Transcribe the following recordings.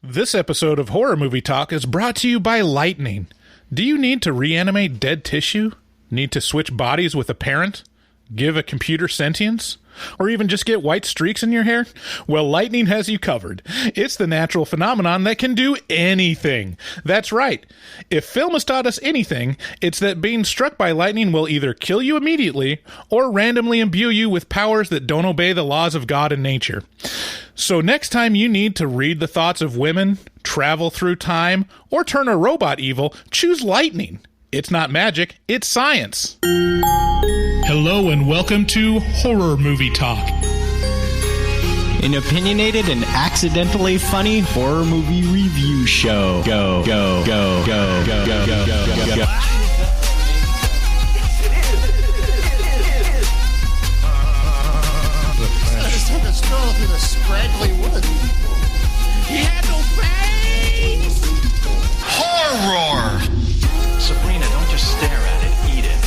This episode of Horror Movie Talk is brought to you by lightning. Do you need to reanimate dead tissue? Need to switch bodies with a parent? Give a computer sentience? Or even just get white streaks in your hair? Well, lightning has you covered. It's the natural phenomenon that can do anything. That's right. If film has taught us anything, it's that being struck by lightning will either kill you immediately or randomly imbue you with powers that don't obey the laws of God and nature. So next time you need to read the thoughts of women, travel through time, or turn a robot evil, choose lightning. It's not magic, it's science. Hello and welcome to Horror Movie Talk. An opinionated and accidentally funny horror movie review show. Go, go, go, go, go, go, go, go, go, go. I just took a stroll through the scraggly woods. He had no face! Horror! Sabrina, don't just stare at it, eat it.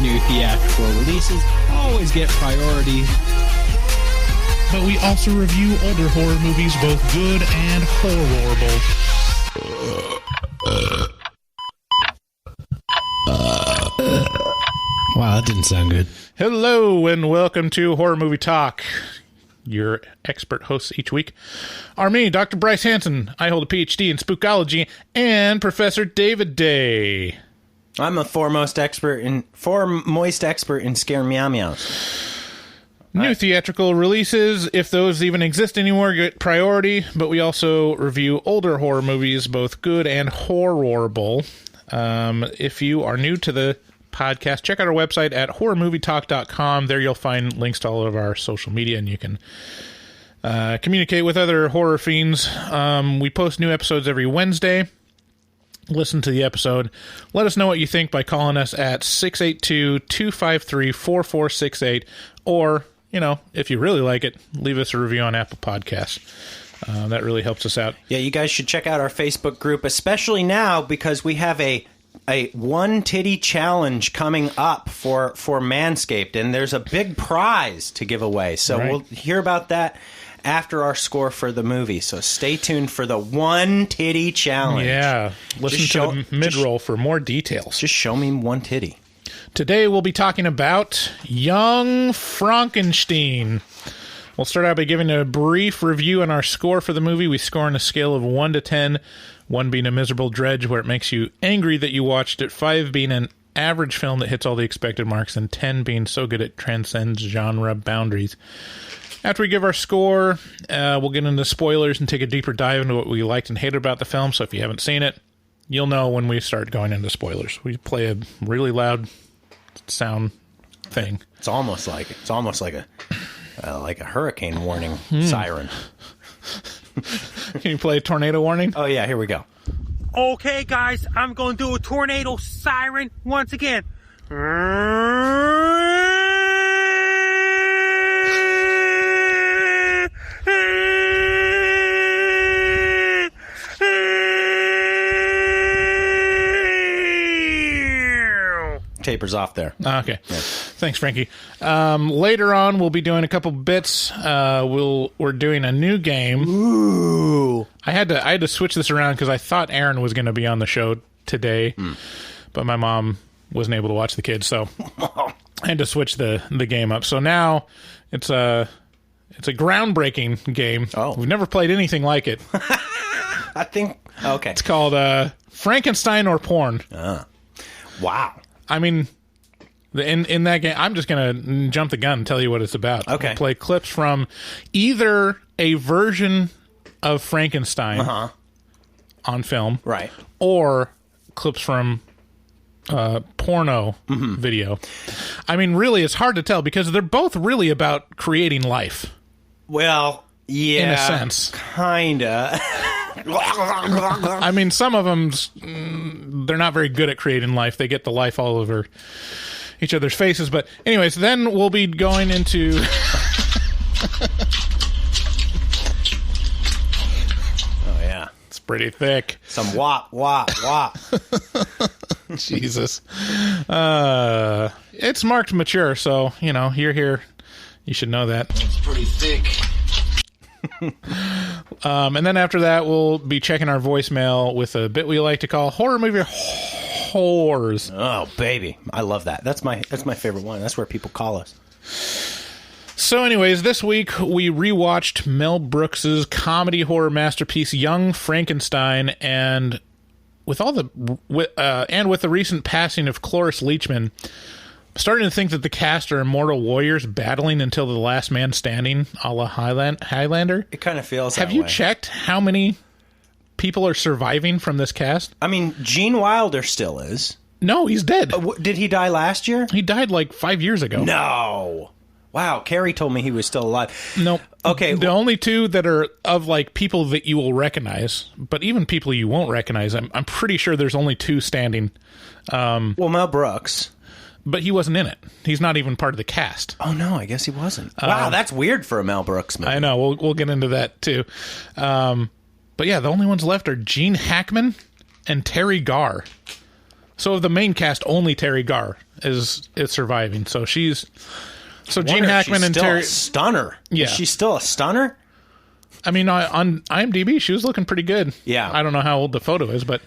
New theatrical releases always get priority. But we also review older horror movies, both good and horrible. Wow, that didn't sound good. Hello and welcome to Horror Movie Talk. Your expert hosts each week are me, Dr. Bryce Hanson. I hold a PhD in spookology, and Professor David Day. I'm a foremost expert in scare meow meows. New theatrical releases, if those even exist anymore, get priority, but we also review older horror movies, both good and horrible. If you are new to the podcast, check out our website at horrormovietalk.com. There you'll find links to all of our social media, and you can communicate with other horror fiends. We post new episodes every Wednesday. Listen to the episode. Let us know what you think by calling us at 682-253-4468, or, you know, if you really like it, leave us a review on Apple Podcasts. That really helps us out. Yeah, you guys should check out our Facebook group, especially now because we have a one titty challenge coming up for Manscaped, and there's a big prize to give away. So We'll hear about that after our score for the movie. So stay tuned for the one titty challenge. Yeah, listen to the mid-roll for more details. Just show me one titty. Today we'll be talking about Young Frankenstein. We'll start out by giving a brief review on our score for the movie. We score on a scale of 1 to 10, 1 being a miserable dredge where it makes you angry that you watched it, 5 being an average film that hits all the expected marks, and 10 being so good it transcends genre boundaries. After we give our score, we'll get into spoilers and take a deeper dive into what we liked and hated about the film. So if you haven't seen it, you'll know when we start going into spoilers. We play a really loud sound thing. It's almost like a hurricane warning siren. Can you play a tornado warning? Oh yeah, here we go. Okay, guys, I'm going to do a tornado siren once again. Tapers off there. Okay. Yeah. Thanks, Frankie. Later on, we'll be doing a couple bits. We're doing a new game. Ooh. I had to switch this around because I thought Aaron was going to be on the show today, but my mom wasn't able to watch the kids, so I had to switch the game up. So now it's a groundbreaking game. Oh. We've never played anything like it. I think okay. It's called Frankenstein or Porn. Wow. I mean, in that game, I'm just going to jump the gun and tell you what it's about. Okay. We'll play clips from either a version of Frankenstein on film, right, or clips from porno video. I mean, really, it's hard to tell because they're both really about creating life. Well, yeah. In a sense. Kinda. I mean, some of them, they're not very good at creating life. They get the life all over each other's faces. But anyways, then we'll be going into... Oh, yeah. It's pretty thick. Some wop. Jesus. It's marked mature, so, you know, you're here. You should know that. It's pretty thick. And then after that, we'll be checking our voicemail with a bit we like to call horror movie whores. Oh, baby. I love that. That's my favorite one. That's where people call us. So anyways, this week we rewatched Mel Brooks's comedy horror masterpiece, Young Frankenstein, and with the recent passing of Cloris Leachman, I'm starting to think that the cast are immortal warriors battling until the last man standing, a la Highlander. It kind of feels that way. Have you checked how many people are surviving from this cast? I mean, Gene Wilder still is. No, he's dead. Did he die last year? He died like 5 years ago. No. Wow, Carrie told me he was still alive. Nope. Okay. The only two that are of like people that you will recognize, but even people you won't recognize, I'm pretty sure there's only two standing. Well, Mel Brooks. But he wasn't in it. He's not even part of the cast. Oh, no, I guess he wasn't. Wow, that's weird for a Mel Brooks movie. I know. We'll get into that, too. But yeah, the only ones left are Gene Hackman and Terry Garr. So of the main cast, only Terry Garr is surviving. So she's... So Gene Hackman and Terry... Stunner. Yeah. Is she still a stunner? I mean, on IMDb, she was looking pretty good. Yeah. I don't know how old the photo is, but...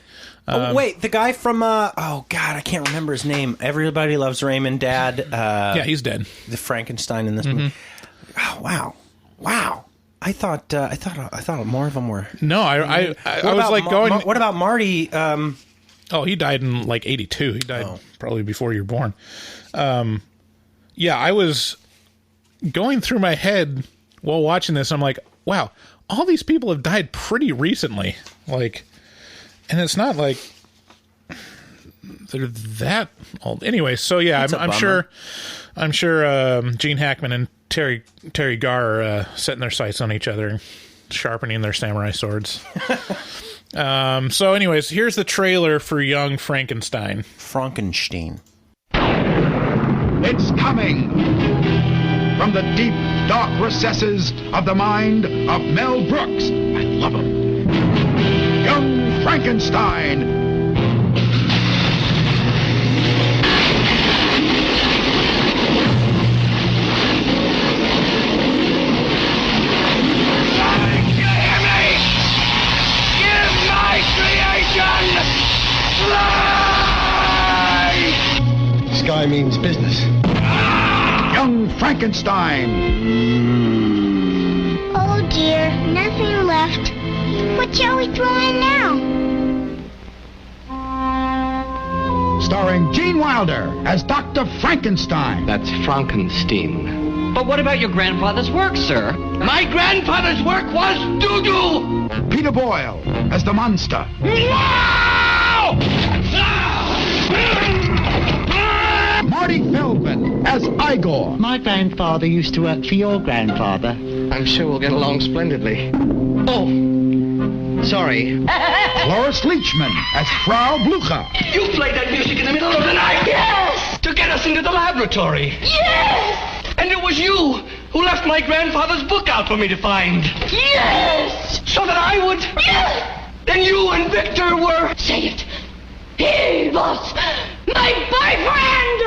wait, the guy from... oh, God, I can't remember his name. Everybody Loves Raymond, Dad. Yeah, he's dead. The Frankenstein in this movie. Oh, wow. I thought more of them were... No, I was like going... What about Marty? Oh, he died in like 82. He died probably before you were born. Yeah, I was going through my head while watching this. I'm like, wow, all these people have died pretty recently. Like, and it's not like they're that old. Anyway, so yeah, I'm sure Gene Hackman and Terry Garr are setting their sights on each other, sharpening their samurai swords. So anyways, here's the trailer for Young Frankenstein. Frankenstein. It's coming from the deep, dark recesses of the mind of Mel Brooks. I love him. Young Frankenstein. You hear me? Give my creation life! Sky means business. Young Frankenstein. Oh dear, nothing left. What shall we throw in now? Starring Gene Wilder as Dr. Frankenstein. That's Frankenstein. But what about your grandfather's work, sir? My grandfather's work was doo-doo. Peter Boyle as the monster. Wow! Marty Feldman as Igor. My grandfather used to work for your grandfather. I'm sure we'll get along splendidly. Oh, sorry. Cloris Leachman as Frau Blucher. You played that music in the middle of the night? Yes! To get us into the laboratory? Yes! And it was you who left my grandfather's book out for me to find? Yes! So that I would? Yes! Then you and Victor were... Say it. He was my boyfriend!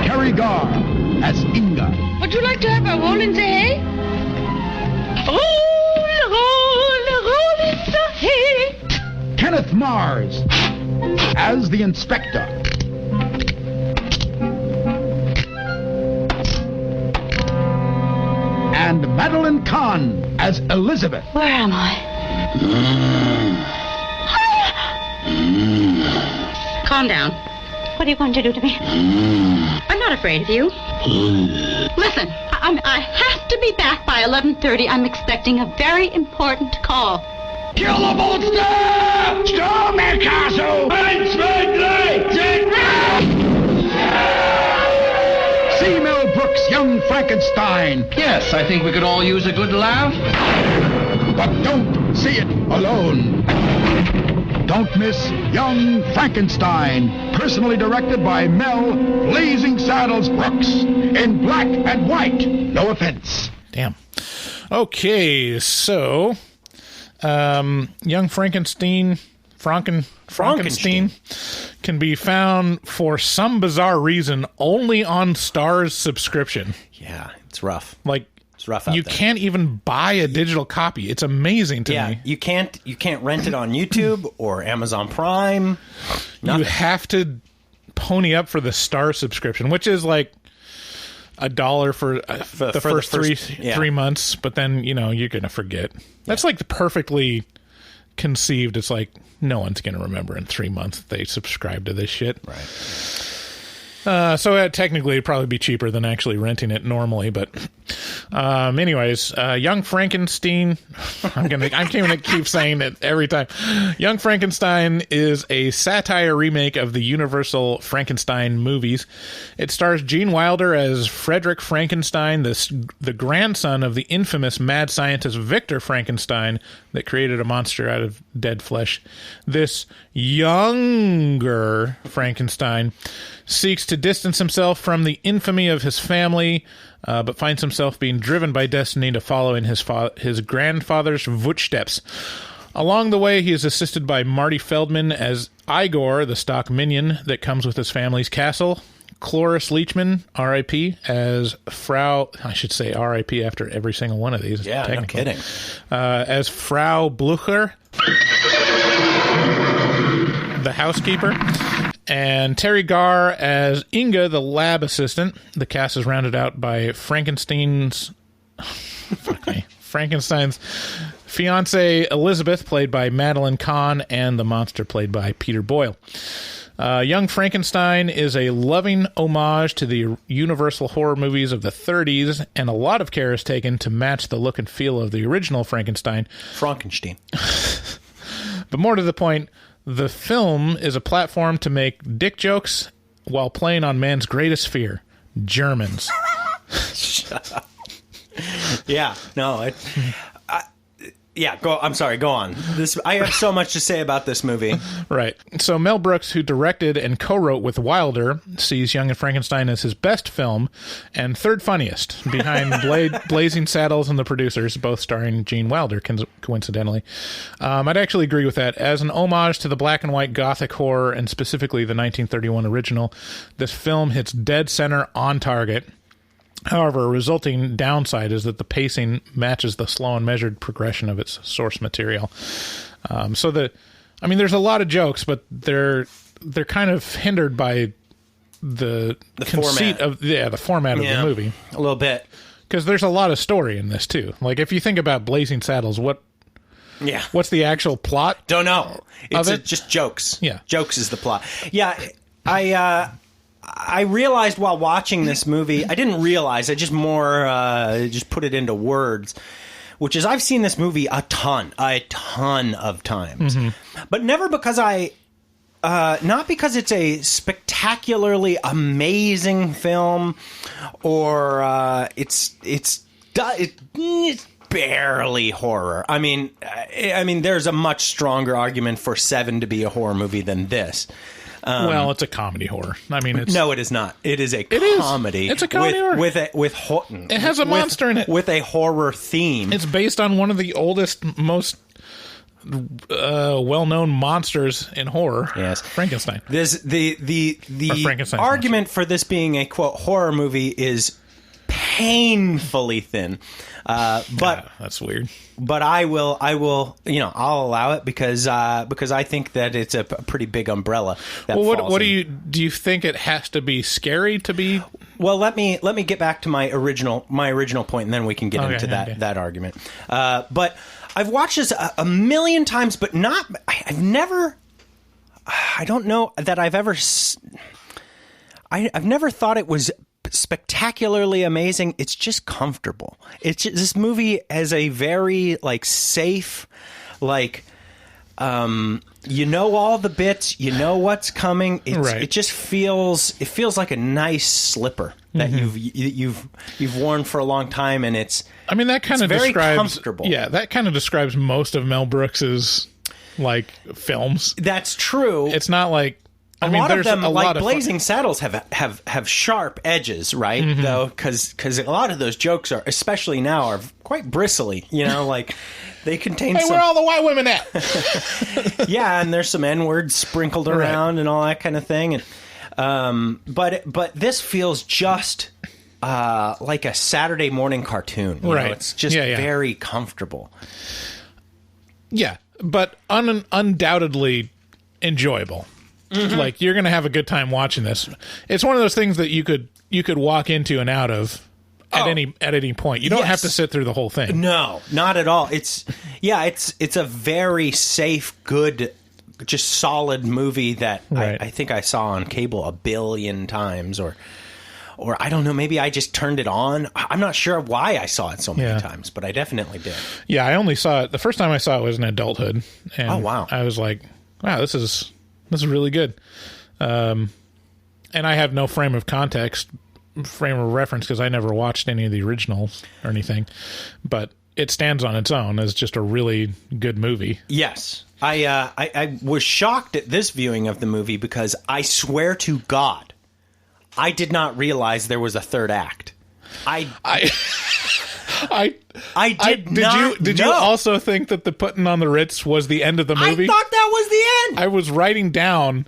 Terry Garr as Inga. Would you like to have a roll in the hay? Roll in the hay. Kenneth Mars as the inspector. And Madeline Kahn as Elizabeth. Where am I? Calm down. What are you going to do to me? I'm not afraid of you. Listen, I have to be back by 11:30. I'm expecting a very important call. Kill the monster! Storm the castle! See Mel Brooks' Young Frankenstein. Yes, I think we could all use a good laugh. But don't see it alone. Don't miss Young Frankenstein, personally directed by Mel Blazing Saddles Brooks, in black and white. No offense. Damn. Okay, so Young Frankenstein can be found for some bizarre reason only on Starz subscription. Yeah, it's rough. Like, It's rough out You there. can't even buy a digital copy. It's amazing to me. You can't rent it on YouTube or Amazon Prime. Nothing. You have to pony up for the Star subscription, which is like $1 for the first three months, but then you're gonna forget. That's like the perfectly conceived. It's like no one's gonna remember in 3 months they subscribe to this shit. Right. So technically it'd probably be cheaper than actually renting it normally, but anyways, Young Frankenstein, I'm gonna keep saying it every time. Young Frankenstein is a satire remake of the Universal Frankenstein movies. It stars Gene Wilder as Frederick Frankenstein, the grandson of the infamous mad scientist Victor Frankenstein that created a monster out of dead flesh. This younger Frankenstein seeks to distance himself from the infamy of his family, but finds himself being driven by destiny to follow in his grandfather's footsteps. Along the way, he is assisted by Marty Feldman as Igor, the stock minion that comes with his family's castle. Cloris Leachman, R.I.P., as Frau... I should say R.I.P. after every single one of these. Yeah, no kidding. As Frau Blucher, the housekeeper. And Terry Garr as Inga, the lab assistant. The cast is rounded out by Frankenstein's fiancée Elizabeth, played by Madeline Kahn, and the monster played by Peter Boyle. Young Frankenstein is a loving homage to the Universal horror movies of the 30s, and a lot of care is taken to match the look and feel of the original Frankenstein. Frankenstein. But more to the point, the film is a platform to make dick jokes while playing on man's greatest fear, Germans. Shut up. Yeah, no, I'm sorry, go on. I have so much to say about this movie. Right. So Mel Brooks, who directed and co-wrote with Wilder, sees Young and Frankenstein as his best film and third funniest, behind Blazing Saddles and The Producers, both starring Gene Wilder, coincidentally. I'd actually agree with that. As an homage to the black and white gothic horror, and specifically the 1931 original, this film hits dead center on target. However, a resulting downside is that the pacing matches the slow and measured progression of its source material. There's a lot of jokes, but they're kind of hindered by the conceit of the format of the movie. A little bit. Because there's a lot of story in this too. Like if you think about Blazing Saddles, what's the actual plot? Don't know. It's just jokes. Yeah. Jokes is the plot. Yeah, I realized while watching this movie, I didn't realize, I just put it into words, which is I've seen this movie a ton of times. Mm-hmm. But never because not because it's a spectacularly amazing film or it's barely horror. I mean, there's a much stronger argument for Seven to be a horror movie than this. Well, it's a comedy horror. I mean, no, it is not. It is a comedy. It's a comedy horror it has a monster in it with a horror theme. It's based on one of the oldest, most well-known monsters in horror. Yes, Frankenstein. The argument for this being a quote horror movie is painfully thin. But that's weird. But I will, I'll allow it because I think that it's a pretty big umbrella. What do you think it has to be scary to be? Well, let me get back to my original point, and then we can get into that argument. But I've watched this a million times, but I've never thought it was spectacularly amazing. It's just comfortable. This movie has a very safe, all the bits, what's coming. It just feels like a nice slipper that you've worn for a long time, and it's that kind of very comfortable. Yeah, that kind of describes most of Mel Brooks's films. That's true. It's not like a lot of them, like Blazing Saddles, have sharp edges, right? Mm-hmm. Though, because a lot of those jokes are, especially now, are quite bristly. They contain. Hey, where are all the white women at? Yeah, and there's some N-words sprinkled around and all that kind of thing. And but this feels just like a Saturday morning cartoon. You know, it's just very comfortable. Yeah, but undoubtedly enjoyable. Like, you're going to have a good time watching this. It's one of those things that you could walk into and out of at any point. You don't have to sit through the whole thing. No, not at all. It's a very safe, good, just solid movie that I think I saw on cable 1 billion times, or I don't know, maybe I just turned it on. I'm not sure why I saw it so many times, but I definitely did. Yeah, I only saw it, the first time I saw it was in adulthood. And oh, wow. I was like, wow, this is really good. And I have no frame of reference because I never watched any of the originals or anything, but it stands on its own as just a really good movie. Yes. I was shocked at this viewing of the movie because I swear to God, I did not realize there was a third act. Did you also think that the putting on the Ritz was the end of the movie? I thought that was the end. I was writing down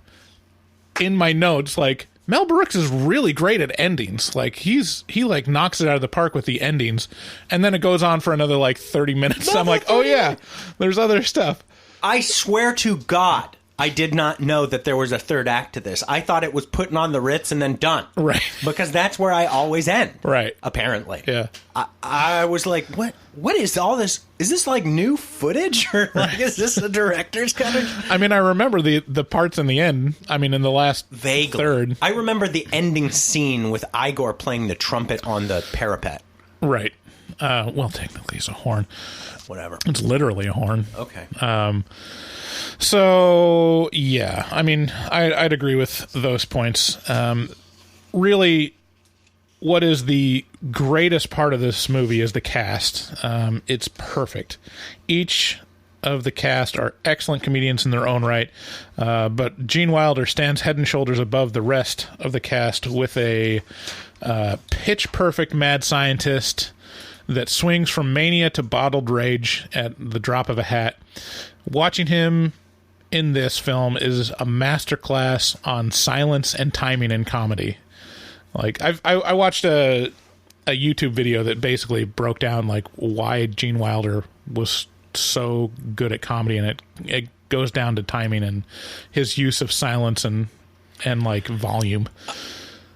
in my notes, like, Mel Brooks is really great at endings. Like, he like knocks it out of the park with the endings, and then it goes on for another like 30 minutes. I'm like, oh yeah, there's other stuff. I swear to God, I did not know that there was a third act to this. I thought it was putting on the Ritz and then done. Right. Because that's where I always end. Right. Apparently. Yeah. I was like, what is all this? Is this like new footage? Or like, is this the director's cut? I mean, I remember the parts in the end. I mean, in the last third. I remember the ending scene with Igor playing the trumpet on the parapet. Right. Well, technically it's a horn. Whatever. It's literally a horn. Okay. So, yeah, I mean, I'd agree with those points. Really, what is the greatest part of this movie is the cast. It's perfect. Each of the cast are excellent comedians in their own right, but Gene Wilder stands head and shoulders above the rest of the cast with a pitch-perfect mad scientist that swings from mania to bottled rage at the drop of a hat. Watching him in this film is a masterclass on silence and timing in comedy. Like, I watched a YouTube video that basically broke down like why Gene Wilder was so good at comedy, and it goes down to timing and his use of silence and like volume.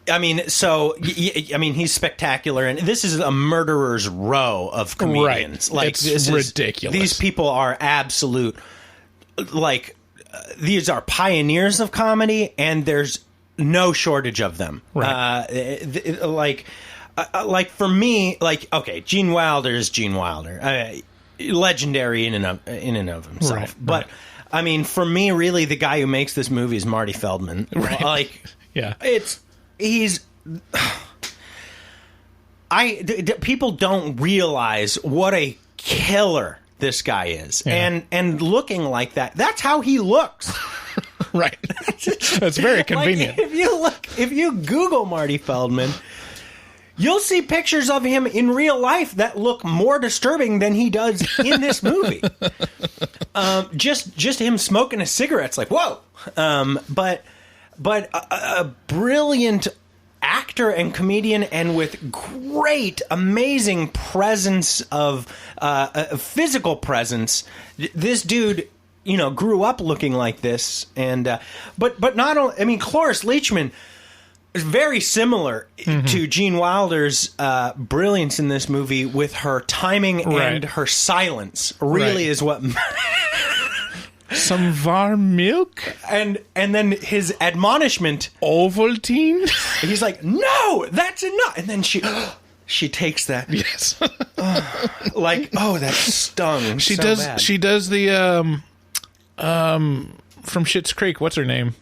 I mean, he's spectacular, and this is a murderer's row of comedians. Right. Like, it's ridiculous. These people are absolute, like, these are pioneers of comedy, and there's no shortage of them. Right. Like for me, like, okay, Gene Wilder is Gene Wilder, legendary in and of himself. Right, but right. I mean, for me, really, the guy who makes this movie is Marty Feldman. Right. Like, yeah, people don't realize what a killer this guy is. Yeah. And looking like that, that's how he looks. Right. That's very convenient. Like, if you Google Marty Feldman, you'll see pictures of him in real life that look more disturbing than he does in this movie. Just him smoking a cigarette, it's like, whoa. But a brilliant actor and comedian, and with great, amazing presence of physical presence. This dude, you know, grew up looking like this, and but not only. I mean, Cloris Leachman is very similar to Gene Wilder's brilliance in this movie, with her timing and her silence. Really is what. Some warm milk, and then his admonishment, Ovaltine. He's like, no, that's enough. And then she takes that. Yes. Like, oh, that stung. She so does. bad. She does the from Schitt's Creek. What's her name?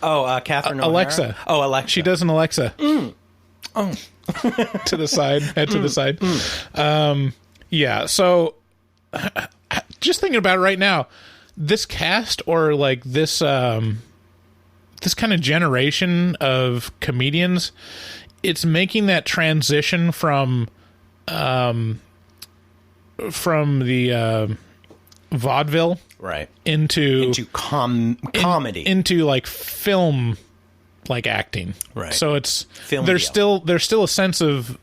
Oh, Catherine Alexa. Oh, Alexa. She does an Alexa. Oh. To the side, head to the side. Yeah. So, just thinking about it right now, this cast, or like this this kind of generation of comedians, it's making that transition from the vaudeville right into comedy, into like film like acting. Right. So it's Film there's deal. still a sense of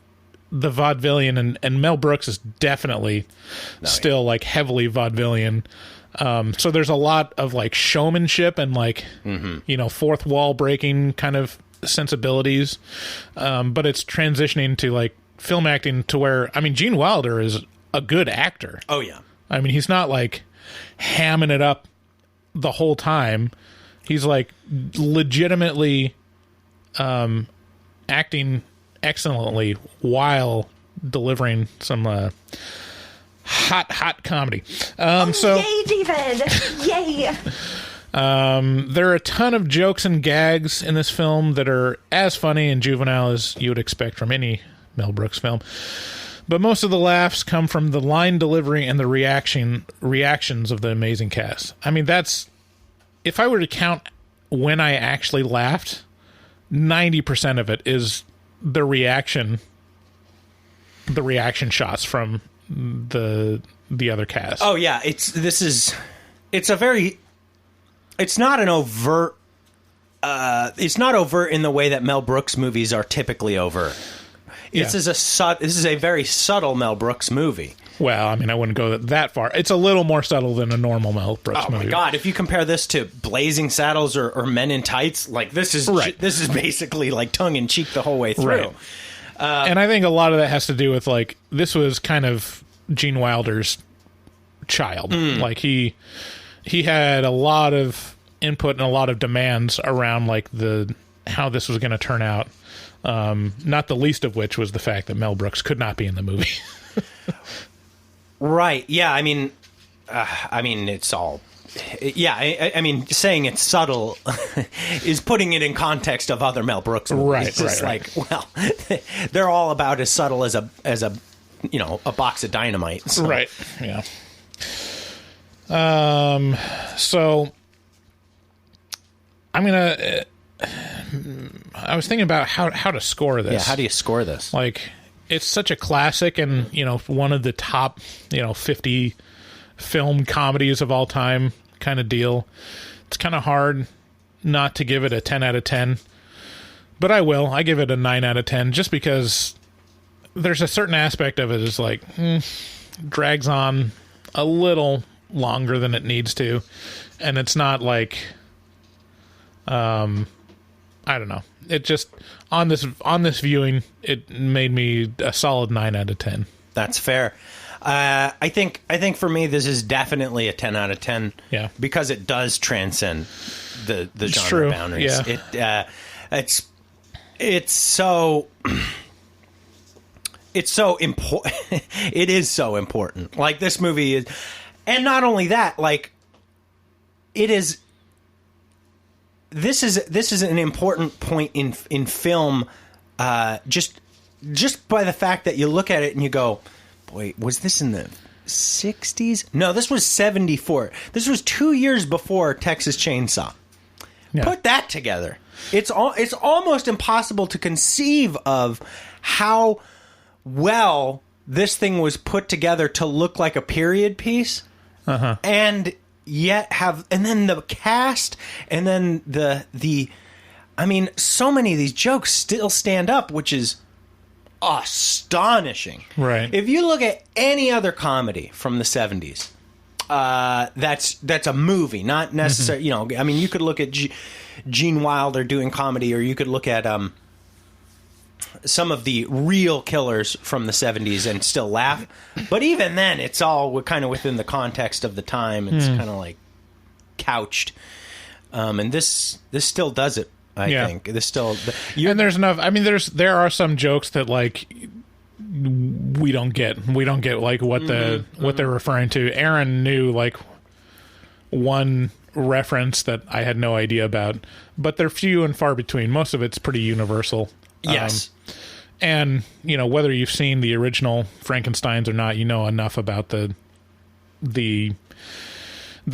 the vaudevillian, and Mel Brooks is definitely still like heavily vaudevillian. So there's a lot of like showmanship and like fourth wall breaking kind of sensibilities, but it's transitioning to like film acting to where, I mean, Gene Wilder is a good actor. Oh yeah. I mean, he's not like hamming it up the whole time. He's like legitimately acting excellently while delivering some hot comedy. Yay, David! Yay! There are a ton of jokes and gags in this film that are as funny and juvenile as you would expect from any Mel Brooks film. But most of the laughs come from the line delivery and the reactions of the amazing cast. I mean, that's... If I were to count when I actually laughed, 90% of it is the reaction shots from the other cast. Oh yeah, it's not an overt. It's not overt in the way that Mel Brooks movies are typically overt. Yeah. This is a very subtle Mel Brooks movie. Well, I mean, I wouldn't go that far. It's a little more subtle than a normal Mel Brooks movie. Oh my God! If you compare this to Blazing Saddles or Men in Tights, like this is basically like tongue in cheek the whole way through. Right. And I think a lot of that has to do with like this was kind of Gene Wilder's child. Like he had a lot of input and a lot of demands around like how this was going to turn out. Not the least of which was the fact that Mel Brooks could not be in the movie. Right. Yeah. I mean, it's all. Yeah. I mean, saying it's subtle is putting it in context of other Mel Brooks movies. Right. It's just well, they're all about as subtle as a box of dynamite. So. Right. Yeah. So I'm gonna. I was thinking about how to score this. Yeah. How do you score this? Like, it's such a classic, and one of the top 50 film comedies of all time kind of deal. It's kind of hard not to give it a 10 out of 10, but I will. I give it a 9 out of 10 just because there's a certain aspect of it is like drags on a little longer than it needs to, and it's not like I don't know. It just on this viewing, it made me a solid 9 out of 10. That's fair. I think for me this is definitely a 10 out of 10. Yeah, because it does transcend the genre true. boundaries. Yeah. It's so important. It is so important. Like this movie is, and not only that, like it is. This is an important point in film, just by the fact that you look at it and you go, boy, was this in the 60s? No, this was 74. This was 2 years before Texas Chainsaw. Yeah. Put that together. It's almost impossible to conceive of how well this thing was put together to look like a period piece. And yet and then the cast, and then the I mean, so many of these jokes still stand up, which is astonishing. Right. If you look at any other comedy from the 70s, that's a movie, not necessarily, I mean, you could look at Gene Wilder doing comedy, or you could look at some of the real killers from the 70s and still laugh. But even then, it's all kind of within the context of the time. It's kind of like couched. And this still does it, I think. This still... And there's enough... I mean, there are some jokes that, like, we don't get. We don't get, like, what they're referring to. Aaron knew, like, one reference that I had no idea about. But they're few and far between. Most of it's pretty universal. Yes. And, whether you've seen the original Frankensteins or not, you know enough about the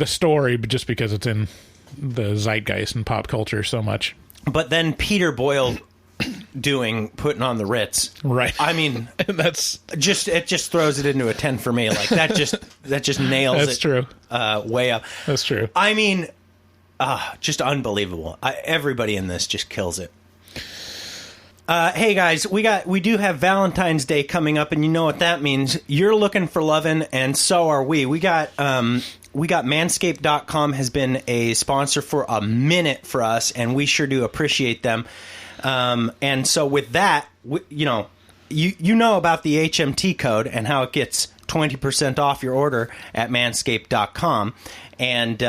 story, but just because it's in the zeitgeist and pop culture so much. But then Peter Boyle putting on the Ritz. Right. I mean, it just throws it into a 10 for me. Like that just nails That's it. True. Way up. That's true. I mean, just unbelievable. Everybody in this just kills it. Hey guys, we do have Valentine's Day coming up, and you know what that means. You're looking for lovin', and so are we. We got Manscaped.com has been a sponsor for a minute for us, and we sure do appreciate them. And so with that, you know about the HMT code and how it gets 20% off your order at Manscaped.com. And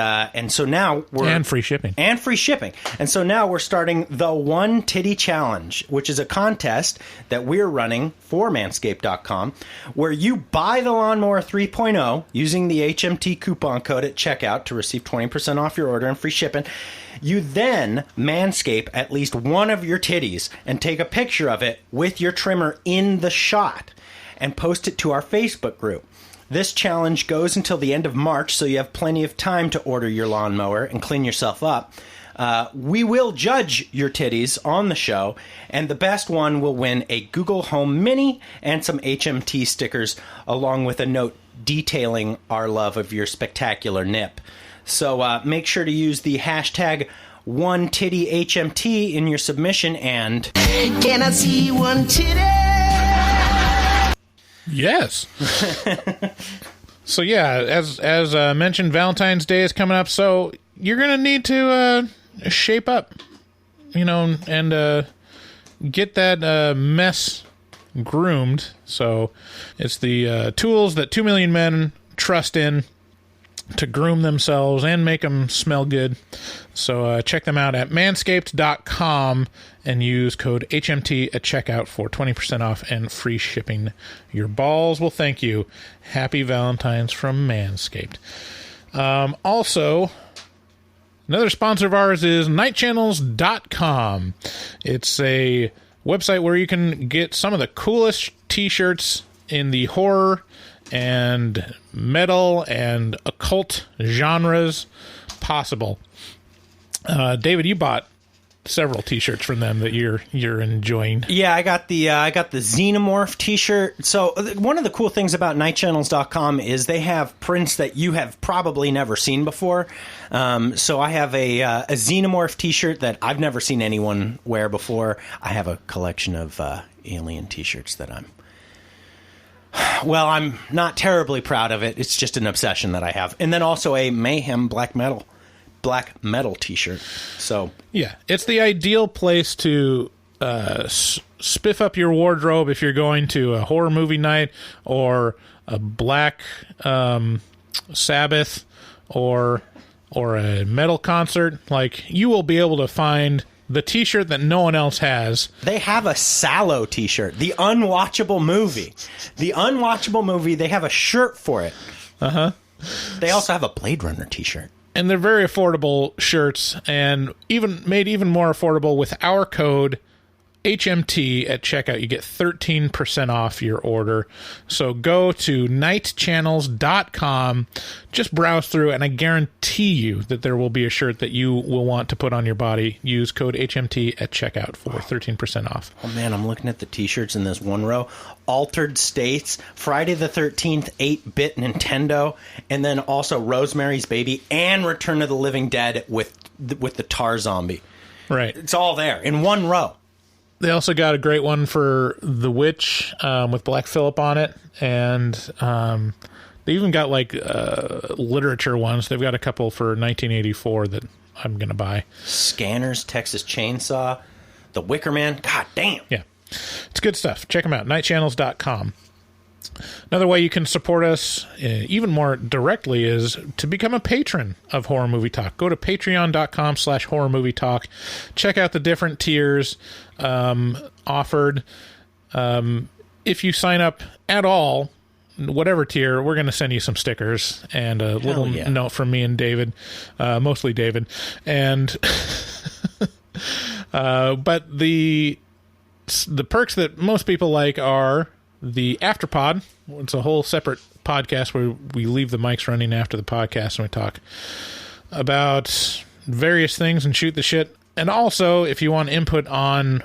so now we're... And free shipping. And so now we're starting the One Titty Challenge, which is a contest that we're running for Manscaped.com, where you buy the Lawnmower 3.0 using the HMT coupon code at checkout to receive 20% off your order and free shipping. You then manscape at least one of your titties and take a picture of it with your trimmer in the shot and post it to our Facebook group. This challenge goes until the end of March, so you have plenty of time to order your lawnmower and clean yourself up. We will judge your titties on the show, and the best one will win a Google Home Mini and some HMT stickers, along with a note detailing our love of your spectacular nip. So make sure to use the hashtag OneTittyHMT in your submission, and... Can I see one titty? Yes. So yeah, as mentioned, Valentine's Day is coming up, so you're gonna need to shape up, and get that mess groomed. So it's the tools that 2 million men trust in to groom themselves and make them smell good. So check them out at manscaped.com and use code HMT at checkout for 20% off and free shipping. Your balls will thank you. Happy Valentine's from Manscaped. Also, another sponsor of ours is nightchannels.com. It's a website where you can get some of the coolest t-shirts in the horror and metal and occult genres possible. David, you bought several t-shirts from them that you're enjoying. Yeah, I got the Xenomorph t-shirt. So one of the cool things about nightchannels.com is they have prints that you have probably never seen before. So I have a Xenomorph t-shirt that I've never seen anyone wear before. I have a collection of alien t-shirts that I'm not terribly proud of it. It's just an obsession that I have. And then also a Mayhem black metal t-shirt. So yeah, it's the ideal place to spiff up your wardrobe if you're going to a horror movie night or a Black Sabbath or a metal concert. Like, you will be able to find the t-shirt that no one else has. They have a Sallow t-shirt, the unwatchable movie. They have a shirt for it. They also have a Blade Runner t-shirt. And they're very affordable shirts, and made even more affordable with our code HMT at checkout. You get 13% off your order. So go to nightchannels.com, just browse through, and I guarantee you that there will be a shirt that you will want to put on your body. Use code HMT at checkout for 13% off. Oh man, I'm looking at the t-shirts in this one row. Altered States, Friday the 13th, 8-bit Nintendo, and then also Rosemary's Baby and Return of the Living Dead with the Tar Zombie. Right. It's all there in one row. They also got a great one for The Witch with Black Phillip on it, and they even got literature ones. They've got a couple for 1984 that I'm going to buy. Scanners, Texas Chainsaw, The Wicker Man. God damn. Yeah. It's good stuff. Check them out, nightchannels.com. Another way you can support us even more directly is to become a patron of Horror Movie Talk. Go to patreon.com/Horror Movie Talk. Check out the different tiers offered. If you sign up at all, whatever tier, we're going to send you some stickers and a little note from me and David, mostly David. And but the perks that most people like are the Afterpod. It's a whole separate podcast where we leave the mics running after the podcast and we talk about various things and shoot the shit. And also, if you want input on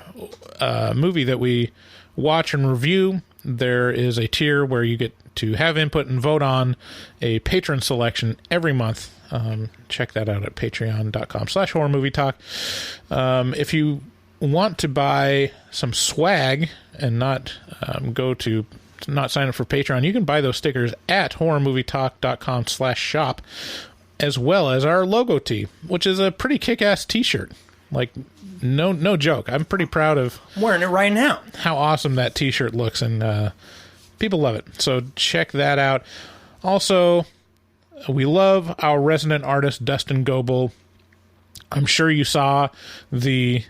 a movie that we watch and review, there is a tier where you get to have input and vote on a patron selection every month. Check that out at patreon.com/horrormovietalk. If you want to buy some swag and not sign up for Patreon, you can buy those stickers at horrormovietalk.com/shop, as well as our logo tee, which is a pretty kick-ass t-shirt. Like, no joke. I'm pretty proud of wearing it right now. How awesome that t-shirt looks, and people love it. So check that out. Also, we love our resident artist, Dustin Goebel. I'm sure you saw the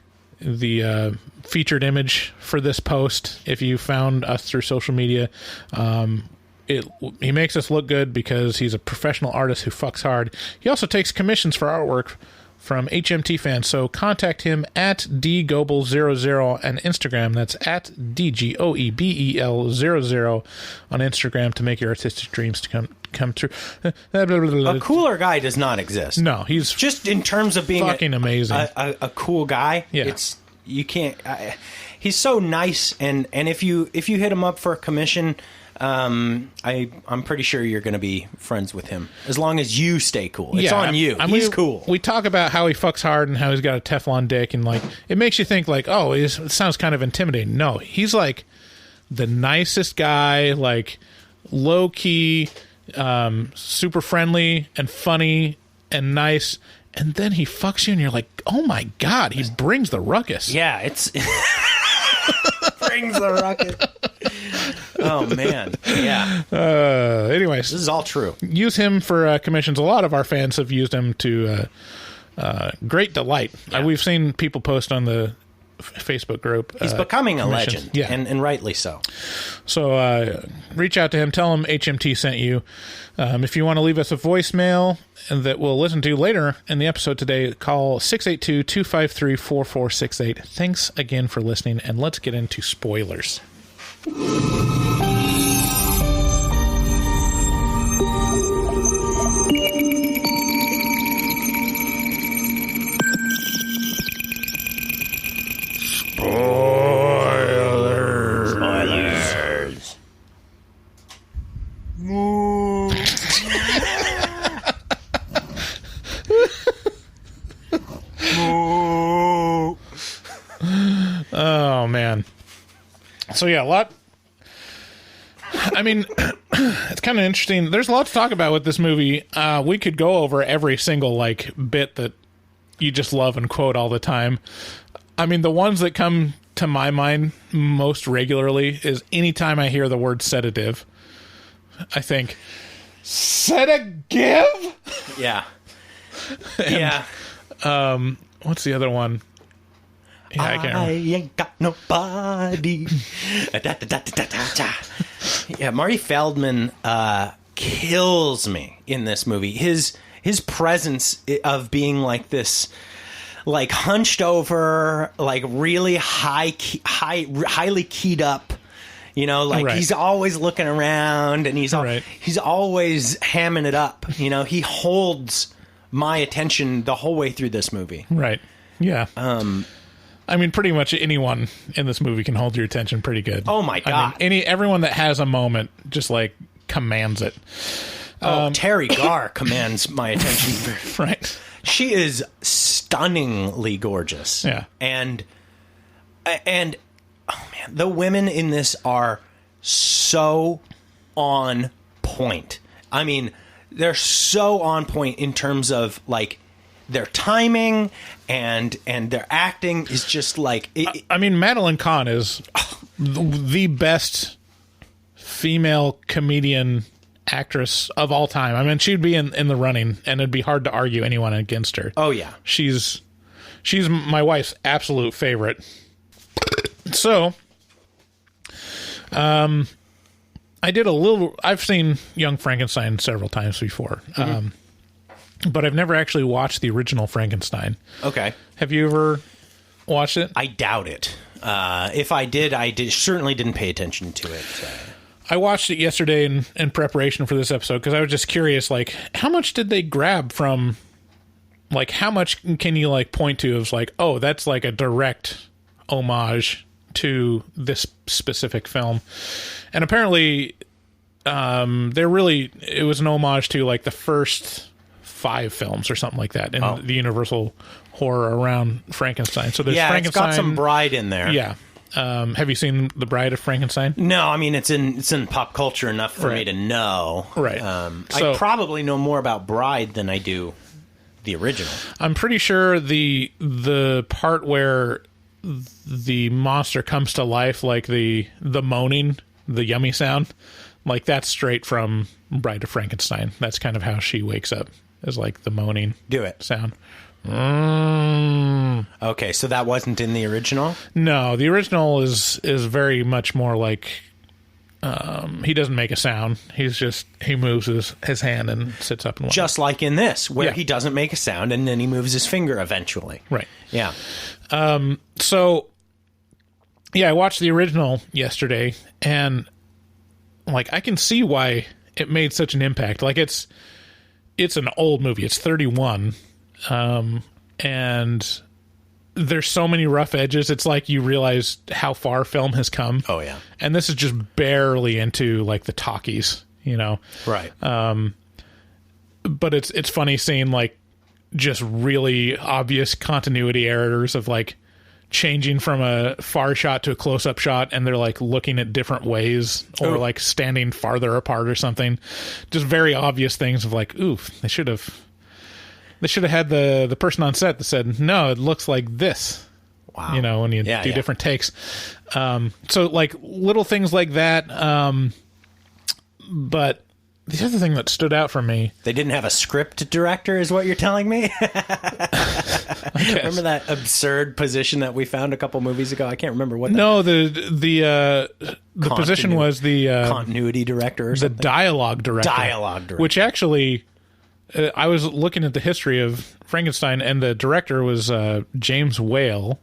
featured image for this post if you found us through social media. He makes us look good because he's a professional artist who fucks hard. He also takes commissions for artwork from HMT fans, so contact him at dgoebel00 on Instagram. That's at DGOEBEL00 on Instagram to make your artistic dreams to come true. A cooler guy does not exist. No, he's just in terms of being fucking amazing, a cool guy. Yeah. You can't. He's so nice, and if you hit him up for a commission, I'm pretty sure you're going to be friends with him as long as you stay cool. It's on you. He's cool. We talk about how he fucks hard and how he's got a Teflon dick, and like it makes you think like, oh, it sounds kind of intimidating. No, he's like the nicest guy, like low key, super friendly and funny and nice. And then he fucks you, and you're like, "Oh my god, he brings the ruckus." Yeah, it's brings the ruckus. Oh man, yeah. Anyways, this is all true. Use him for commissions. A lot of our fans have used him to great delight. Yeah. We've seen people post on the Facebook group. He's becoming a legend, yeah, and rightly so. So reach out to him. Tell him HMT sent you. If you want to leave us a voicemail that we'll listen to later in the episode today, call 682-253-4468. Thanks again for listening, and let's get into spoilers. Spoilers. Oh man. So yeah, a lot. I mean, it's kind of interesting. There's a lot to talk about with this movie. We could go over every single like bit that you just love and quote all the time. I mean, the ones that come to my mind most regularly is anytime I hear the word sedative, I think, sedative? Yeah. And, what's the other one? Yeah, I can't remember. Ain't got nobody. Yeah, Marty Feldman kills me in this movie. His presence of being like this, like hunched over, like really highly keyed up. You know, like right. He's always looking around, and he's always hamming it up. You know, he holds my attention the whole way through this movie. Right. Yeah. I mean, pretty much anyone in this movie can hold your attention pretty good. Oh my god! I mean, everyone that has a moment just like commands it. Terry Garr commands my attention. Right. She is stunningly gorgeous. Yeah. And oh man, the women in this are so on point. I mean, they're so on point in terms of like their timing and their acting is just like I mean, Madeline Kahn is the best female comedian actress of all time. I mean, she'd be in the running, and it'd be hard to argue anyone against her. Oh yeah, she's my wife's absolute favorite. So, I've seen Young Frankenstein several times before. Mm-hmm. But I've never actually watched the original Frankenstein. Okay. Have you ever watched it? I doubt it. If I did, certainly didn't pay attention to it. I watched it yesterday in preparation for this episode because I was just curious, like, how much did they grab from, like, how much can you, like, point to of, like, oh, that's, like, a direct homage to this specific film. And apparently it was an homage to like the first 5 films or something like that in the Universal horror around Frankenstein. So there's Frankenstein. It's got some Bride in there. Yeah. Have you seen The Bride of Frankenstein? No, I mean it's in pop culture enough for me to know. Right. I probably know more about Bride than I do the original. I'm pretty sure the part where the monster comes to life, like the moaning, the yummy sound, like that's straight from Bride of Frankenstein. That's kind of how she wakes up, is like the moaning sound. Okay, so that wasn't in the original? No, the original is very much more like he doesn't make a sound. He moves his hand and sits up and walks. Just like in this, where he doesn't make a sound and then he moves his finger eventually. Right. Yeah. So I watched the original yesterday, and like I can see why it made such an impact. Like it's an old movie. It's 31. And there's so many rough edges. It's like you realize how far film has come. Oh yeah. And this is just barely into like the talkies, you know? Right. But it's funny seeing like just really obvious continuity errors of like changing from a far shot to a close-up shot, and they're like looking at different ways or like standing farther apart or something. Just very obvious things of like, oof, they should have had the person on set that said, no, it looks like this. Wow. You know, when you do different takes. So like little things like that. But the other thing that stood out for me, they didn't have a script director, is what you're telling me? Remember that absurd position that we found a couple movies ago? I can't remember what. No, the position was the continuity director, or something? The dialogue director. Which actually, I was looking at the history of Frankenstein, and the director was James Whale,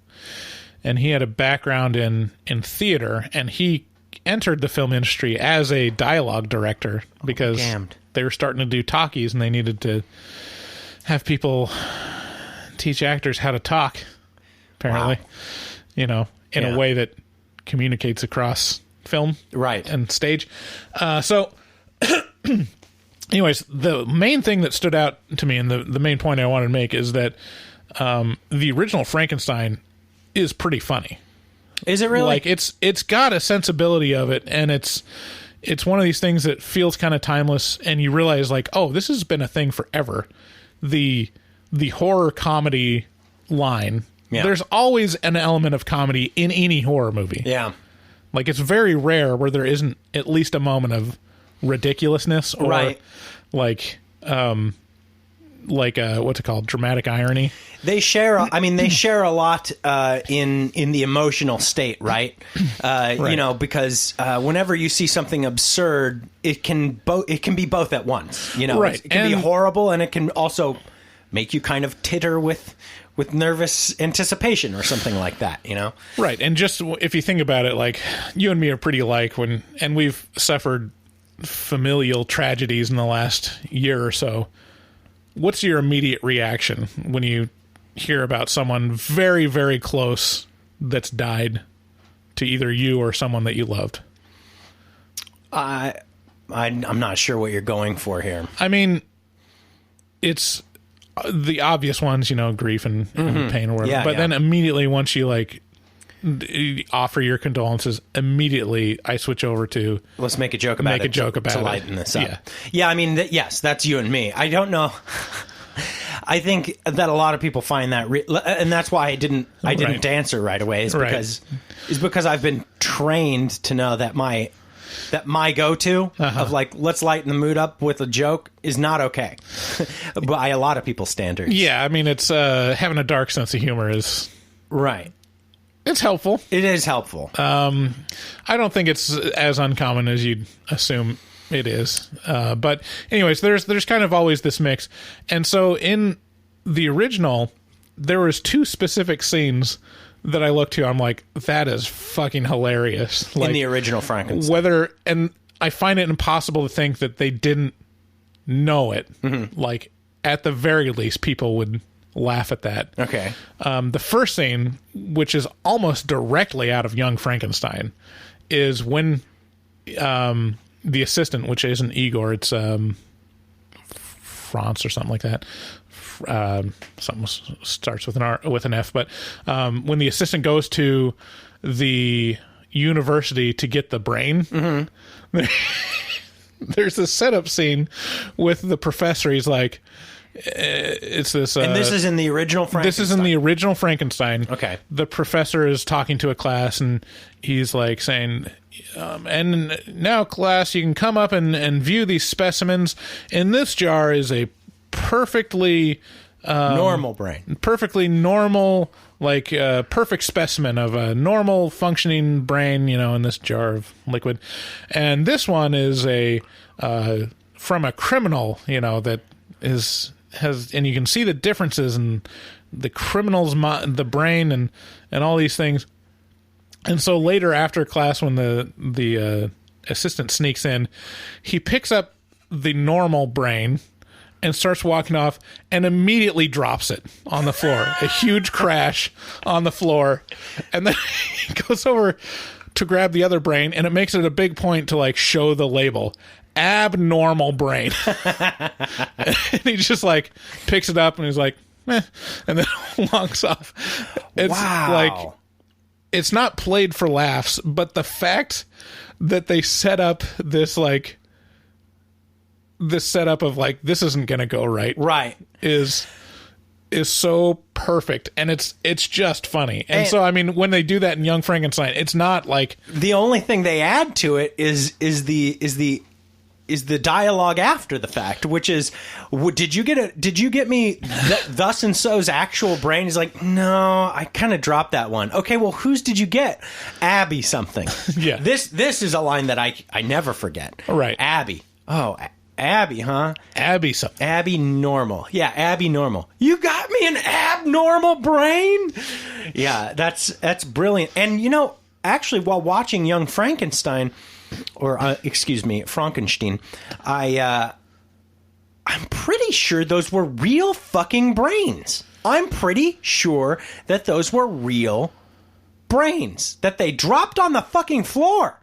and he had a background in theater, and he entered the film industry as a dialogue director because they were starting to do talkies and they needed to have people teach actors how to talk, apparently. Wow. You know, in a way that communicates across film and stage. So anyways, the main thing that stood out to me, and the main point I wanted to make, is that the original Frankenstein is pretty funny. Is it really? Like it's got a sensibility of it, and it's one of these things that feels kind of timeless, and you realize like, oh, this has been a thing forever. The horror comedy line. Yeah. There's always an element of comedy in any horror movie. Yeah. Like it's very rare where there isn't at least a moment of ridiculously or what's it called? Dramatic irony. They share a lot in the emotional state, right? You know, because whenever you see something absurd, it can be both at once. You know, it can be horrible, and it can also make you kind of titter with nervous anticipation or something like that. You know, right? And just if you think about it, like you and me are pretty alike and we've suffered familial tragedies in the last year or so. What's your immediate reaction when you hear about someone very, very close that's died to either you or someone that you loved? I'm not sure what you're going for here. I mean, it's the obvious ones, you know, grief and pain or whatever. Yeah, but then immediately once you like offer your condolences, immediately I switch over to let's make a joke about it to lighten this up. Yeah, I mean, yes, that's you and me. I don't know. I think that a lot of people find that, and that's why I didn't answer right away. Is because I've been trained to know that my go-to of like, let's lighten the mood up with a joke is not okay by a lot of people's standards. Yeah, I mean, it's having a dark sense of humor is right. It's helpful. It is helpful. I don't think it's as uncommon as you'd assume it is. But anyways, there's kind of always this mix. And so in the original, there was 2 specific scenes that I looked to. I'm like, that is fucking hilarious. Like, in the original Frankenstein. And I find it impossible to think that they didn't know it. Mm-hmm. Like, at the very least, people would laugh at that. Okay. The first scene, which is almost directly out of Young Frankenstein, is when the assistant, which isn't Igor, it's France or something like that. Something starts with an F. But when the assistant goes to the university to get the brain, there's this setup scene with the professor. He's like, it's this. And this is in the original Frankenstein. This is in the original Frankenstein. Okay. The professor is talking to a class, and he's like saying, and now, class, you can come up and view these specimens. In this jar is a perfectly normal brain. Perfectly normal, like perfect specimen of a normal functioning brain, in this jar of liquid. And this one is from a criminal, that has, and you can see the differences in the criminal's the brain and all these things. And so later after class, when the assistant sneaks in, he picks up the normal brain and starts walking off and immediately drops it on the floor. A huge crash on the floor. And then he goes over to grab the other brain, and it makes it a big point to like show the label. Abnormal brain. And he just like picks it up and he's like, meh, and then walks off. It's like, it's not played for laughs, but the fact that they set up this setup of like, this isn't going to go right is so perfect, and it's just funny. And so, I mean, when they do that in Young Frankenstein, it's not like, the only thing they add to it is the dialogue after the fact, which is, did you get me thus and so's actual brain? He's like, no, I kind of dropped that one. Okay, well, whose did you get? Abby something. Yeah. This is a line that I never forget. Right. Abby. Oh, Abby, huh? Abby something. Abby Normal. Yeah, Abby Normal. You got me an abnormal brain? Yeah, that's brilliant. And, actually, while watching Young Frankenstein, or Frankenstein, I'm pretty sure those were real fucking brains. I'm pretty sure that those were real brains that they dropped on the fucking floor.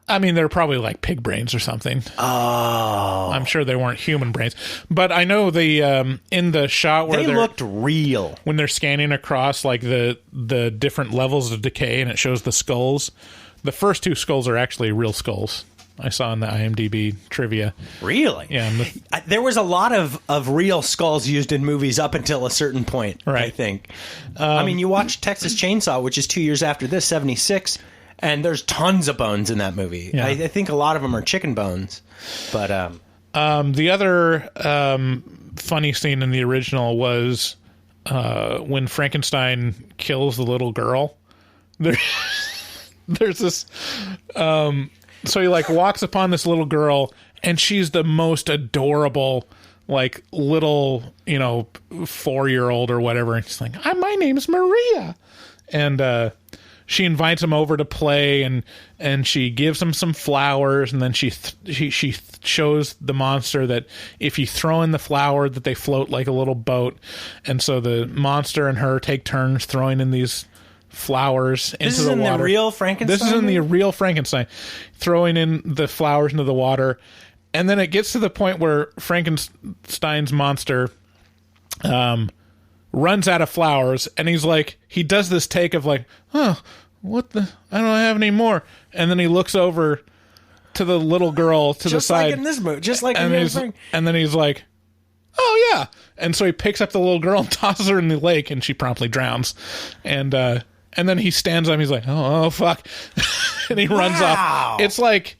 I mean, they're probably like pig brains or something. Oh. I'm sure they weren't human brains. But I know in the shot where they looked real. When they're scanning across like the different levels of decay and it shows the skulls, the first two skulls are actually real skulls. I saw in the IMDb trivia. Really? Yeah. There was a lot of real skulls used in movies up until a certain point, right. I think. I mean, you watch Texas Chainsaw, which is 2 years after this, 76, and there's tons of bones in that movie. Yeah. I think a lot of them are chicken bones. But the other funny scene in the original was when Frankenstein kills the little girl. There's this so he like walks upon this little girl, and she's the most adorable like little 4-year-old or whatever, and she's like, my name's Maria, and she invites him over to play, and she gives him some flowers, and then she shows the monster that if you throw in the flower that they float like a little boat, and so the monster and her take turns throwing in these flowers into the water. This is in the real Frankenstein? This is in the real Frankenstein, throwing in the flowers into the water. And then it gets to the point where Frankenstein's monster runs out of flowers, and he does this take of like, what the, I don't have any more. And then he looks over to the little girl to the side. Just like in this movie. Just like in the movie. And then he's like, oh yeah. And so he picks up the little girl and tosses her in the lake, and she promptly drowns. And then he stands up, he's like, oh fuck. And he runs off. It's like,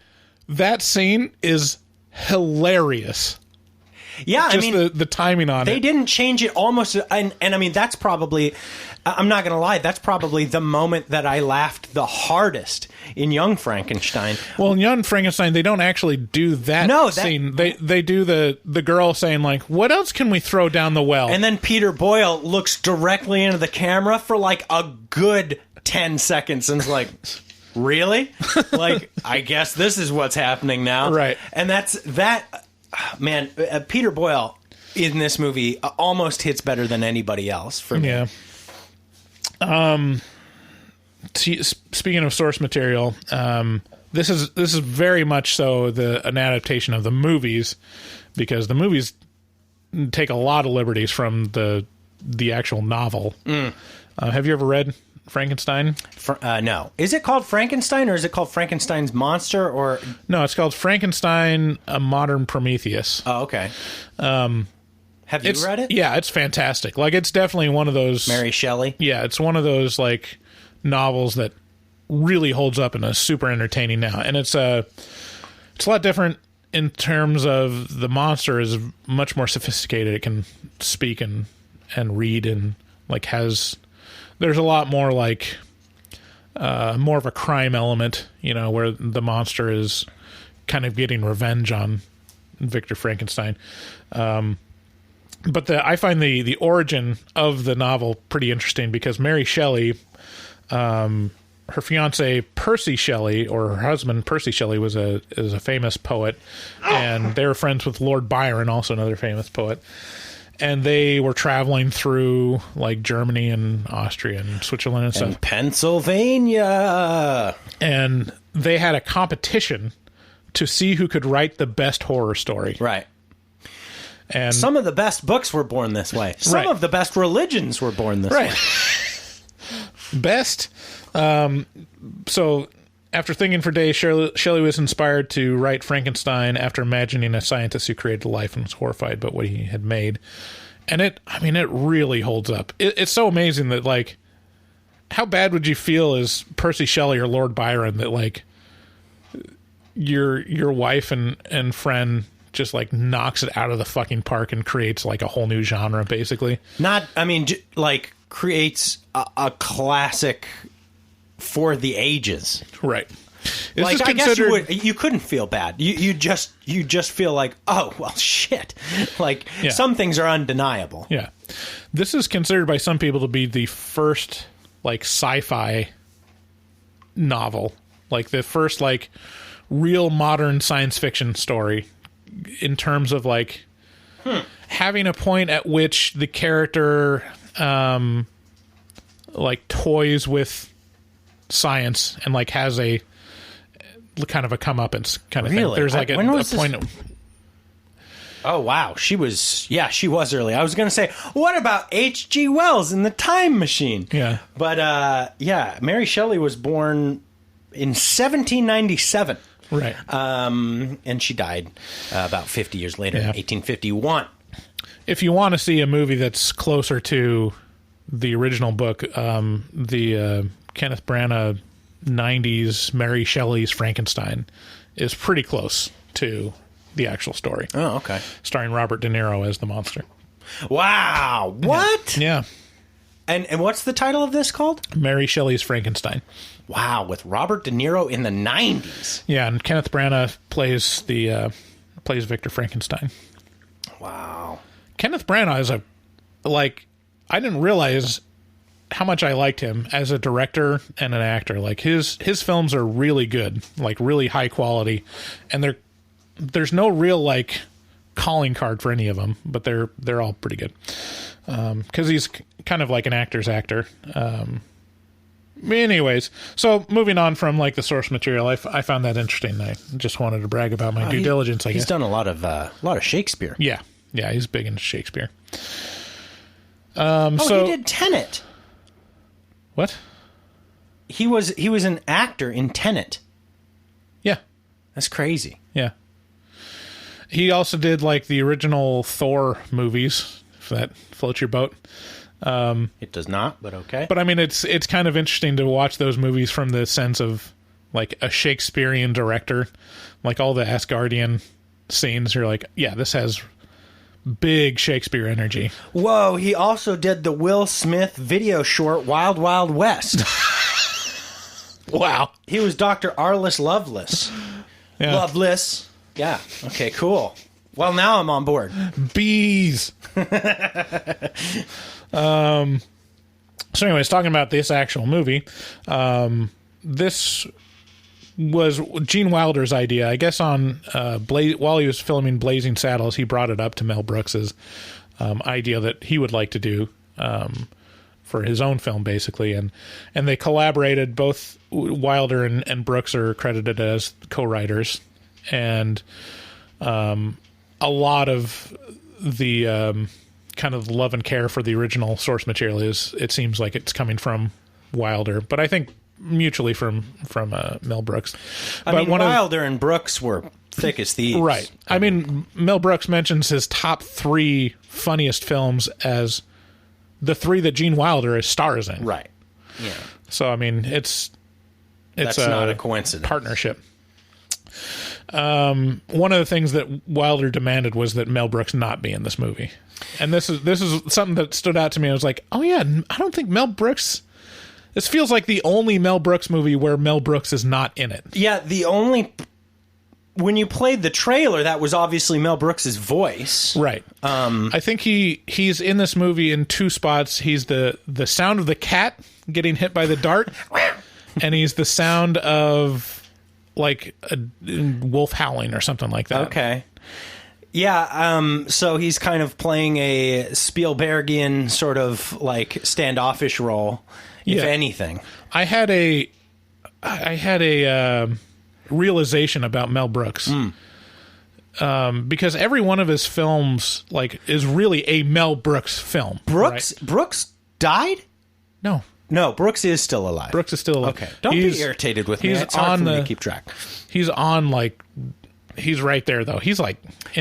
that scene is hilarious. Yeah, just the timing on it. They didn't change it almost, and I mean, that's probably, I'm not going to lie, that's probably the moment that I laughed the hardest in Young Frankenstein. Well, in Young Frankenstein, they don't actually do that scene. They do the girl saying, like, what else can we throw down the well? And then Peter Boyle looks directly into the camera for like a good 10 seconds and is like, really? Like, I guess this is what's happening now. Right. And man, Peter Boyle in this movie almost hits better than anybody else for me. Yeah. Speaking of source material, this is very much so an adaptation of the movies, because the movies take a lot of liberties from the actual novel. Have you ever read Frankenstein? No. Is it called Frankenstein, or is it called Frankenstein's Monster? Or no, it's called Frankenstein: A Modern Prometheus. Oh, okay. Have you read it? Yeah, it's fantastic. Like, it's definitely one of those... Mary Shelley? Yeah, it's one of those, like, novels that really holds up and is super entertaining now. And it's a lot different in terms of the monster is much more sophisticated. It can speak and read and, like, there's a lot more, like, more of a crime element, where the monster is kind of getting revenge on Victor Frankenstein. But I find the origin of the novel pretty interesting, because Mary Shelley, her fiance Percy Shelley, or her husband Percy Shelley, is a famous poet, and they were friends with Lord Byron, also another famous poet. And they were traveling through, like, Germany and Austria and Switzerland and stuff. And Pennsylvania. And they had a competition to see who could write the best horror story. Right. And some of the best books were born this way. Some of the best religions were born this way. Best. So after thinking for days, Shelley was inspired to write Frankenstein after imagining a scientist who created life and was horrified by what he had made. And it really holds up. It's so amazing that, like, how bad would you feel as Percy Shelley or Lord Byron that, like, your wife and friend just, like, knocks it out of the fucking park and creates, like, a whole new genre, basically. Creates a classic for the ages. Right. Like, I guess you couldn't feel bad. You just feel like, oh, well, shit. Like, some things are undeniable. Yeah. This is considered by some people to be the first, like, sci-fi novel. Like, the first, like, real modern science fiction story, in terms of, like, having a point at which the character like, toys with science and, like, has a kind of a comeuppance kind of thing. There's, like, a point. Oh, wow. She was early. I was going to say, what about H.G. Wells in The Time Machine? Yeah. But, Mary Shelley was born in 1797. Right. And she died about 50 years later, in 1851. If you want to see a movie that's closer to the original book, the Kenneth Branagh 90s Mary Shelley's Frankenstein is pretty close to the actual story. Oh, okay. Starring Robert De Niro as the monster. Wow. What? Yeah. And what's the title of this called? Mary Shelley's Frankenstein. Wow, with Robert De Niro in the 90s. Yeah, and Kenneth Branagh plays Victor Frankenstein. Wow. Kenneth Branagh is I didn't realize how much I liked him as a director and an actor. Like, his films are really good, like, really high quality, and there's no real, like, calling card for any of them, but they're all pretty good. Because he's kind of like an actor's actor. Anyways, so moving on from, like, the source material, I found that interesting. I just wanted to brag about my due diligence, I guess. He's done a lot of Shakespeare. Yeah, he's big into Shakespeare. He did Tenet. What? He was an actor in Tenet. Yeah. That's crazy. Yeah. He also did, like, the original Thor movies, if that floats your boat. It does not, but okay. But I mean, it's kind of interesting to watch those movies from the sense of, like, a Shakespearean director. Like, all the Asgardian scenes, you're like, yeah, this has big Shakespeare energy. Whoa, he also did the Will Smith video short Wild Wild West. Wow. He was Dr. Arliss Lovelace. Yeah. Loveless. Yeah. Okay, cool. Well, now I'm on board. Bees. So anyways, talking about this actual movie, this was Gene Wilder's idea. I guess on while he was filming Blazing Saddles, he brought it up to Mel Brooks's idea that he would like to do for his own film, basically, and they collaborated. Both Wilder and Brooks are credited as co-writers, and a lot of the kind of love and care for the original source material it seems like it's coming from Wilder, but I think mutually from Mel Brooks. Wilder and Brooks were thick as thieves. Right. I mean, Mel Brooks mentions his top 3 funniest films as the 3 that Gene Wilder stars in. Right. Yeah. So, I mean, that's not a coincidence. Partnership. One of the things that Wilder demanded was that Mel Brooks not be in this movie. And this is something that stood out to me. I was like, oh yeah, I don't think Mel Brooks... This feels like the only Mel Brooks movie where Mel Brooks is not in it. Yeah, when you played the trailer, that was obviously Mel Brooks' voice. Right. I think he's in this movie in 2 spots. He's the sound of the cat getting hit by the dart, and he's the sound of like a wolf howling or something like that. Okay. Yeah, so he's kind of playing a Spielbergian sort of like standoffish role, if anything. I had a realization about Mel Brooks. Because every one of his films is really a Mel Brooks film. Brooks died? No, Brooks is still alive. Brooks is still alive. Okay, don't be irritated with me. It's hard for me to keep track. He's on he's right there though. He's in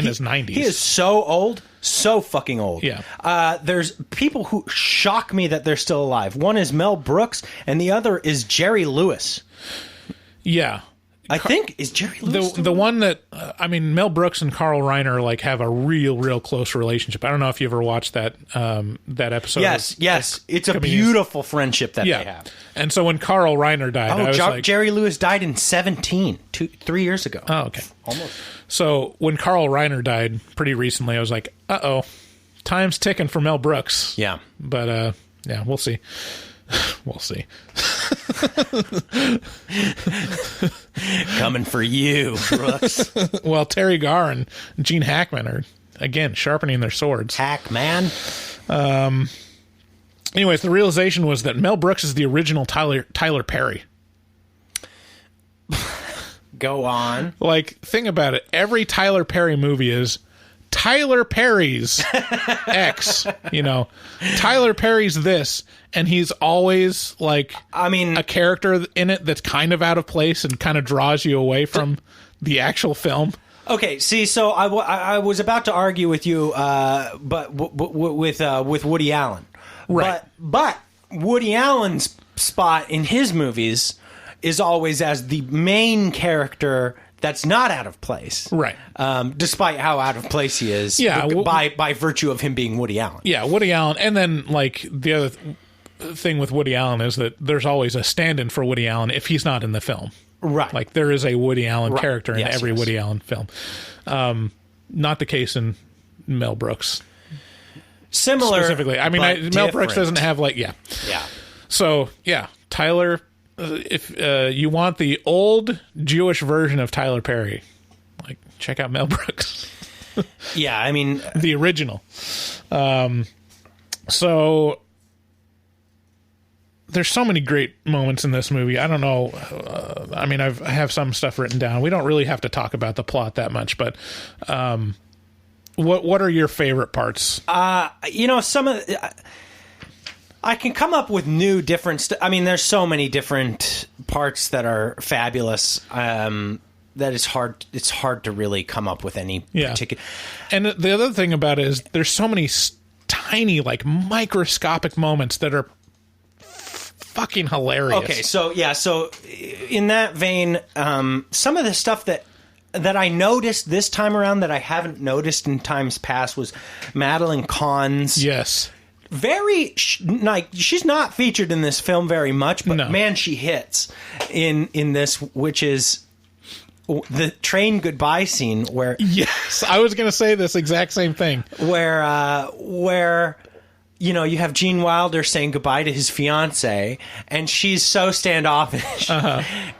his 90s. He is so old, so fucking old. Yeah. There's people who shock me that they're still alive. One is Mel Brooks, and the other is Jerry Lewis. Yeah. I think is Jerry Lewis the one that Mel Brooks and Carl Reiner have a real close relationship. I don't know if you ever watched that episode. Yes, it's a beautiful friendship that they have. And so when Carl Reiner died, Jerry Lewis died in 3 years ago. Oh, okay, almost. So when Carl Reiner died pretty recently, I was like, time's ticking for Mel Brooks. Yeah, but we'll see. We'll see. Coming for you, Brooks. Well, Terry Garr and Gene Hackman are, again, sharpening their swords. Hackman. Anyways, the realization was that Mel Brooks is the original Tyler Perry. Go on. Think about it. Every Tyler Perry movie is Tyler Perry's X, Tyler Perry's this, and he's always a character in it that's kind of out of place and kind of draws you away from the actual film. Okay, see, so I was about to argue with you, but with Woody Allen, right? But Woody Allen's spot in his movies is always as the main character. That's not out of place, right? Despite how out of place he is, by virtue of him being Woody Allen. Yeah, Woody Allen, and then the other thing with Woody Allen is that there's always a stand-in for Woody Allen if he's not in the film, right? There is a Woody Allen character in every Woody Allen film. Not the case in Mel Brooks. Similar, specifically. Mel Brooks doesn't have yeah. So Tyler. If you want the old Jewish version of Tyler Perry, check out Mel Brooks. Yeah, the original. So there's so many great moments in this movie. I don't know. I have some stuff written down. We don't really have to talk about the plot that much, but what are your favorite parts? Some of. I can come up with new different there's so many different parts that are fabulous that it's hard to really come up with any particular. And the other thing about it is there's so many tiny microscopic moments that are fucking hilarious. Okay, so in that vein, some of the stuff that I noticed this time around that I haven't noticed in times past was Madeline Kahn's she's not featured in this film very much, but man, she hits in this, which is the train goodbye scene where I was going to say this exact same thing where you have Gene Wilder saying goodbye to his fiance, and she's so standoffish,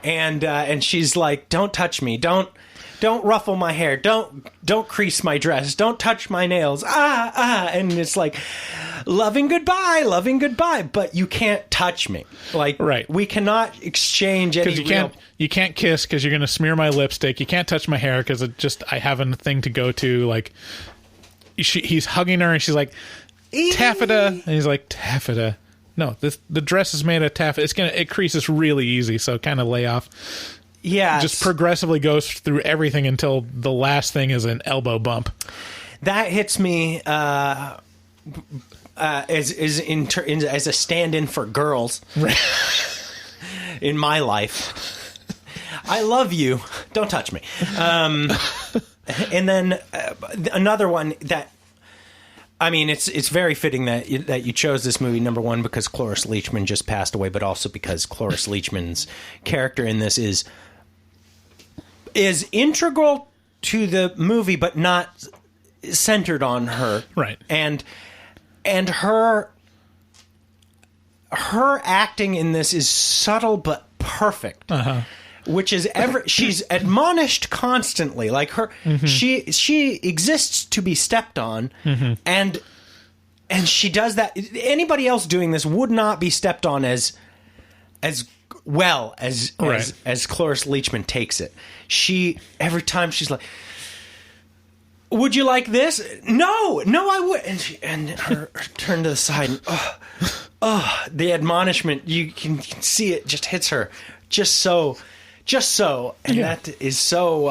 and she's like, "Don't touch me, don't ruffle my hair, don't crease my dress, don't touch my nails, and it's like, loving goodbye, but you can't touch me. Like, right. We cannot exchange any you can't kiss because you're going to smear my lipstick. You can't touch my hair because I have a thing to go to. Like, he's hugging her and she's like, taffeta. And he's like, taffeta. No, the dress is made of taffeta. It creases really easy, so kind of lay off. Yeah. Just progressively goes through everything until the last thing is an elbow bump. That hits me as a stand-in for girls in my life. I love you. Don't touch me. And then another one that, I mean, it's very fitting that you chose this movie, number one, because Cloris Leachman just passed away, but also because Cloris Leachman's character in this is integral to the movie, but not centered on her. Right. And her acting in this is subtle but perfect. Uh-huh. Which is she's admonished constantly. Like her, she exists to be stepped on, and she does that. Anybody else doing this would not be stepped on as well as Cloris Leachman takes it. She every time she's like, "Would you like this?" No, I would. And her turn to the side, and the admonishment, you can see it just hits her just so. And that is so.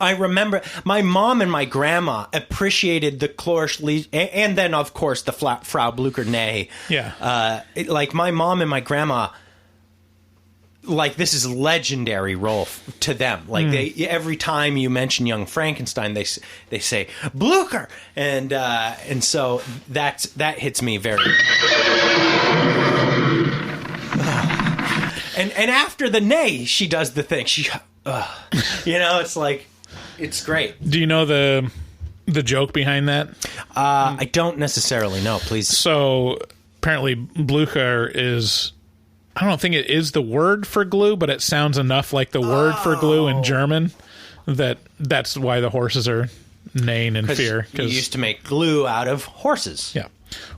I remember my mom and my grandma appreciated the Cloris Leachman, and then of course the Frau Blucher-Nay. Yeah. Like my mom and my grandma, like this is a legendary role to them. Like every time you mention Young Frankenstein, they say Blucher, and so that hits me very. And after the nay, she does the thing. It's like, it's great. Do you know the joke behind that? I don't necessarily know. Please. So apparently, Blucher is. I don't think it is the word for glue, but it sounds enough like the word for glue in German that's why the horses are neighing in fear. You used to make glue out of horses. Yeah,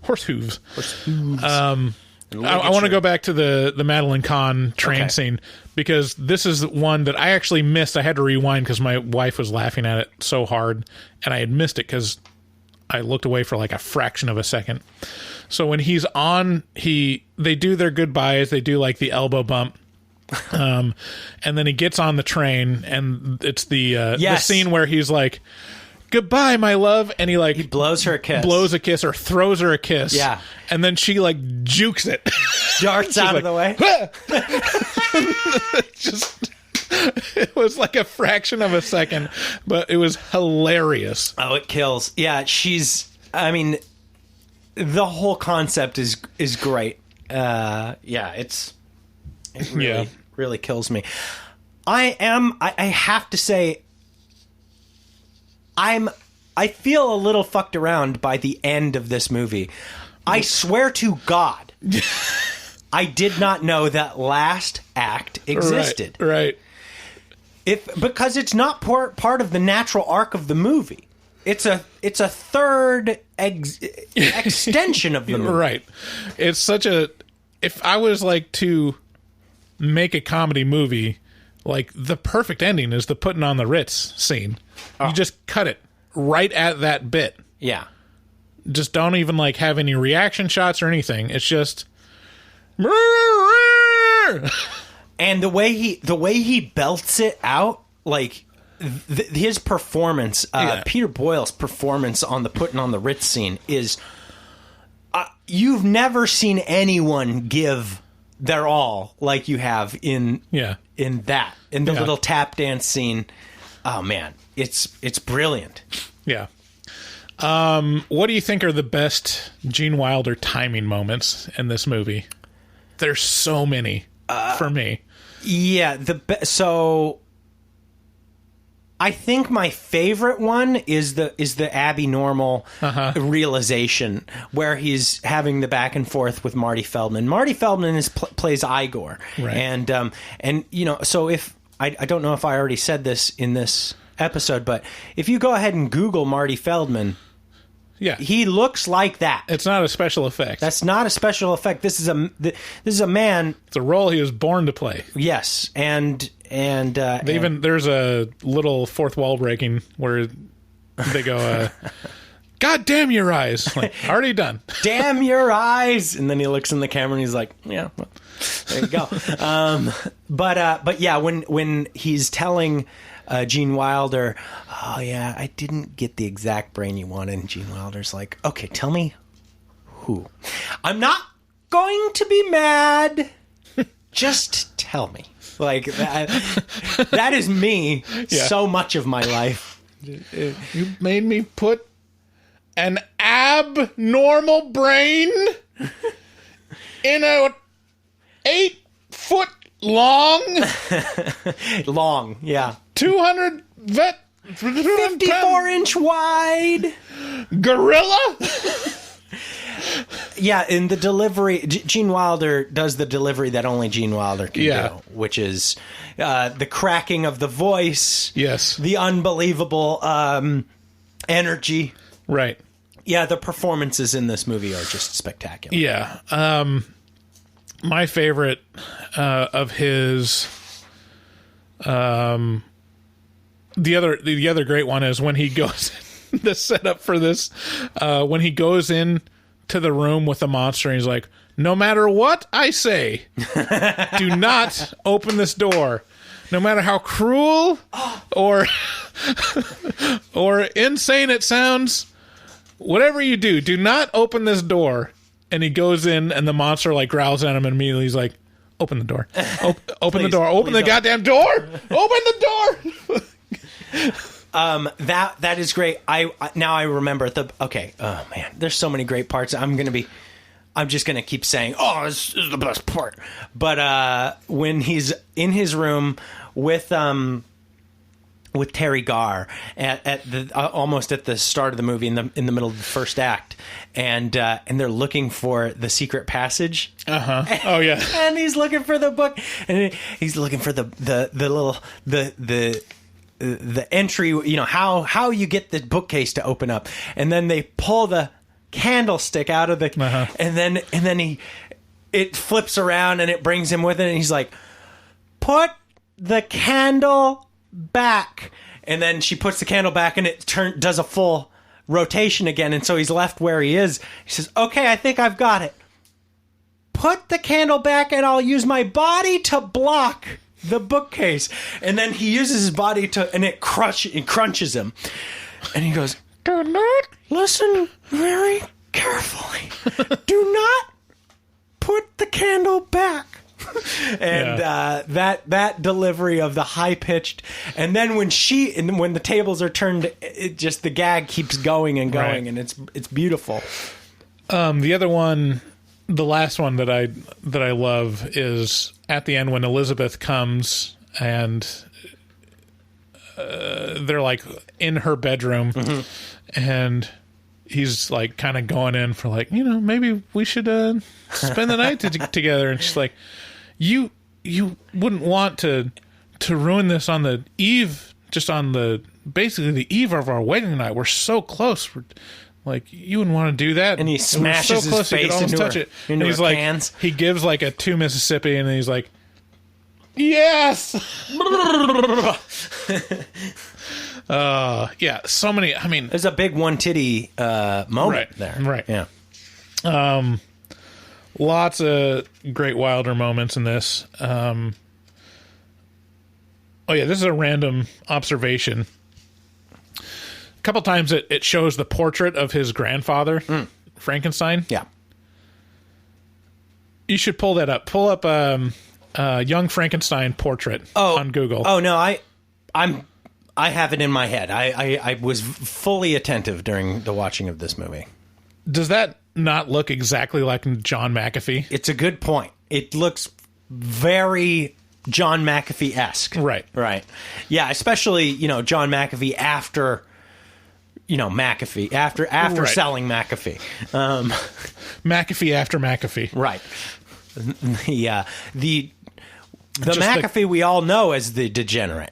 horse hooves. I want to go back to the Madeline Kahn train scene because this is one that I actually missed. I had to rewind because my wife was laughing at it so hard, and I had missed it because I looked away for like a fraction of a second. So when he's on, they do their goodbyes. They do like the elbow bump, and then he gets on the train, and it's the scene where he's like, "Goodbye, my love," and he blows her a kiss, or throws her a kiss. Yeah, and then she like jukes it, darts out of the way. It was like a fraction of a second, but it was hilarious. Oh, it kills. Yeah, I mean, the whole concept is great. It really kills me. I have to say, I feel a little fucked around by the end of this movie. I swear to God, I did not know that last act existed. Right. Because it's not part of the natural arc of the movie. It's a third extension of the movie. Right. It's such a. If I was like to make a comedy movie, like the perfect ending is the putting on the Ritz scene. You just cut it right at that bit. Yeah. Just don't even like have any reaction shots or anything. It's just. And the way he belts it out, like his performance, Peter Boyle's performance on the putting on the Ritz scene is. You've never seen anyone give their all like you have in the little tap dance scene. Oh man, it's brilliant. Yeah. What do you think are the best Gene Wilder timing moments in this movie? There's so many for me. Yeah, so I think my favorite one is the Abby Normal realization where he's having the back and forth with Marty Feldman. Marty Feldman plays Igor, right. And so if I don't know if I already said this in this episode, but if you go ahead and Google Marty Feldman, Yeah. He looks like that. It's not a special effect. That's not a special effect. This is a man. It's a role he was born to play. Yes, and there's a little fourth wall breaking where they go, God damn your eyes. Like, already done. Damn your eyes. And then he looks in the camera and he's like, yeah, well, there you go. But yeah, when he's telling Gene Wilder, oh yeah, I didn't get the exact brain you wanted, and Gene Wilder's like, okay, tell me who. I'm not going to be mad. Just tell me. Like, that is me so much of my life. You made me put an abnormal brain in a 8-foot long, yeah, 200 54-inch wide gorilla. Yeah, in the delivery, Gene Wilder does the delivery that only Gene Wilder can do, which is the cracking of the voice, the unbelievable energy, right? Yeah, the performances in this movie are just spectacular. Yeah, my favorite of his, the other great one is when he goes. The setup for this, when he goes in to the room with the monster, and he's like, "No matter what I say, do not open this door. No matter how cruel or insane it sounds, whatever you do not open this door." And he goes in, and the monster like growls at him, and immediately he's like, "Open the door! Open the door! Open the goddamn door! Open the door!" That is great. Now I remember oh man, there's so many great parts. I'm just gonna keep saying, oh, this is the best part. But when he's in his room with Terry Garr at the almost at the start of the movie in the middle of the first act, and they're looking for the secret passage. Oh yeah. And he's looking for the book, and he's looking for the entry, how you get the bookcase to open up, and then they pull the candlestick out of the, and then it flips around and it brings him with it, and he's like, "Put the candle back," and then she puts the candle back, and it does a full rotation again, and so he's left where he is. He says, "Okay, I think I've got it. Put the candle back, and I'll use my body to block the bookcase." And then he uses his body and it crunches him. And he goes, "Do not listen very carefully. Do not put the candle back." And that delivery of the high pitched, and then when the tables are turned, it just, the gag keeps going and going, right. And it's beautiful. The other one, the last one that I love is at the end when Elizabeth comes and they're like in her bedroom, and he's like kind of going in for like, maybe we should spend the night together, and she's like, you wouldn't want to ruin this on the eve, just on basically the eve of our wedding night. We're so close. Like, you wouldn't want to do that. And he smashes his face into he's like, cans. He gives like a 2 Mississippi, and he's like, yes. Yeah, so many. I mean, there's a big one titty moment there. Right. Yeah. Lots of great Wilder moments in this. Oh yeah, this is a random observation. A couple times it shows the portrait of his grandfather, Frankenstein. Yeah. You should pull that up. Pull up young Frankenstein portrait on Google. Oh no, I have it in my head. I was fully attentive during the watching of this movie. Does that not look exactly like John McAfee? It's a good point. It looks very John McAfee-esque. Right. Yeah, especially, John McAfee after, McAfee, after selling McAfee. McAfee after McAfee. Right. The McAfee we all know as the degenerate.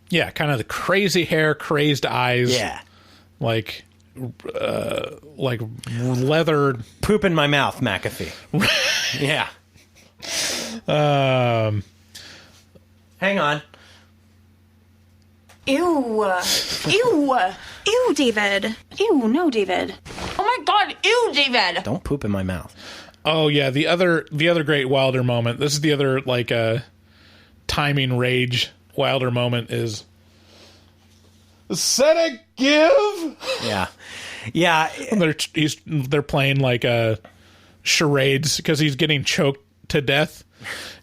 Yeah, kind of the crazy hair, crazed eyes. Yeah. Like, like leather poop in my mouth, McAfee. Yeah. Hang on. Ew. Ew. Ew, David. Ew, no, David. Oh my God. Ew, David. Don't poop in my mouth. Oh yeah, the other great Wilder moment. This is the other like timing rage Wilder moment is set a give. Yeah, yeah. They're playing like charades because he's getting choked to death,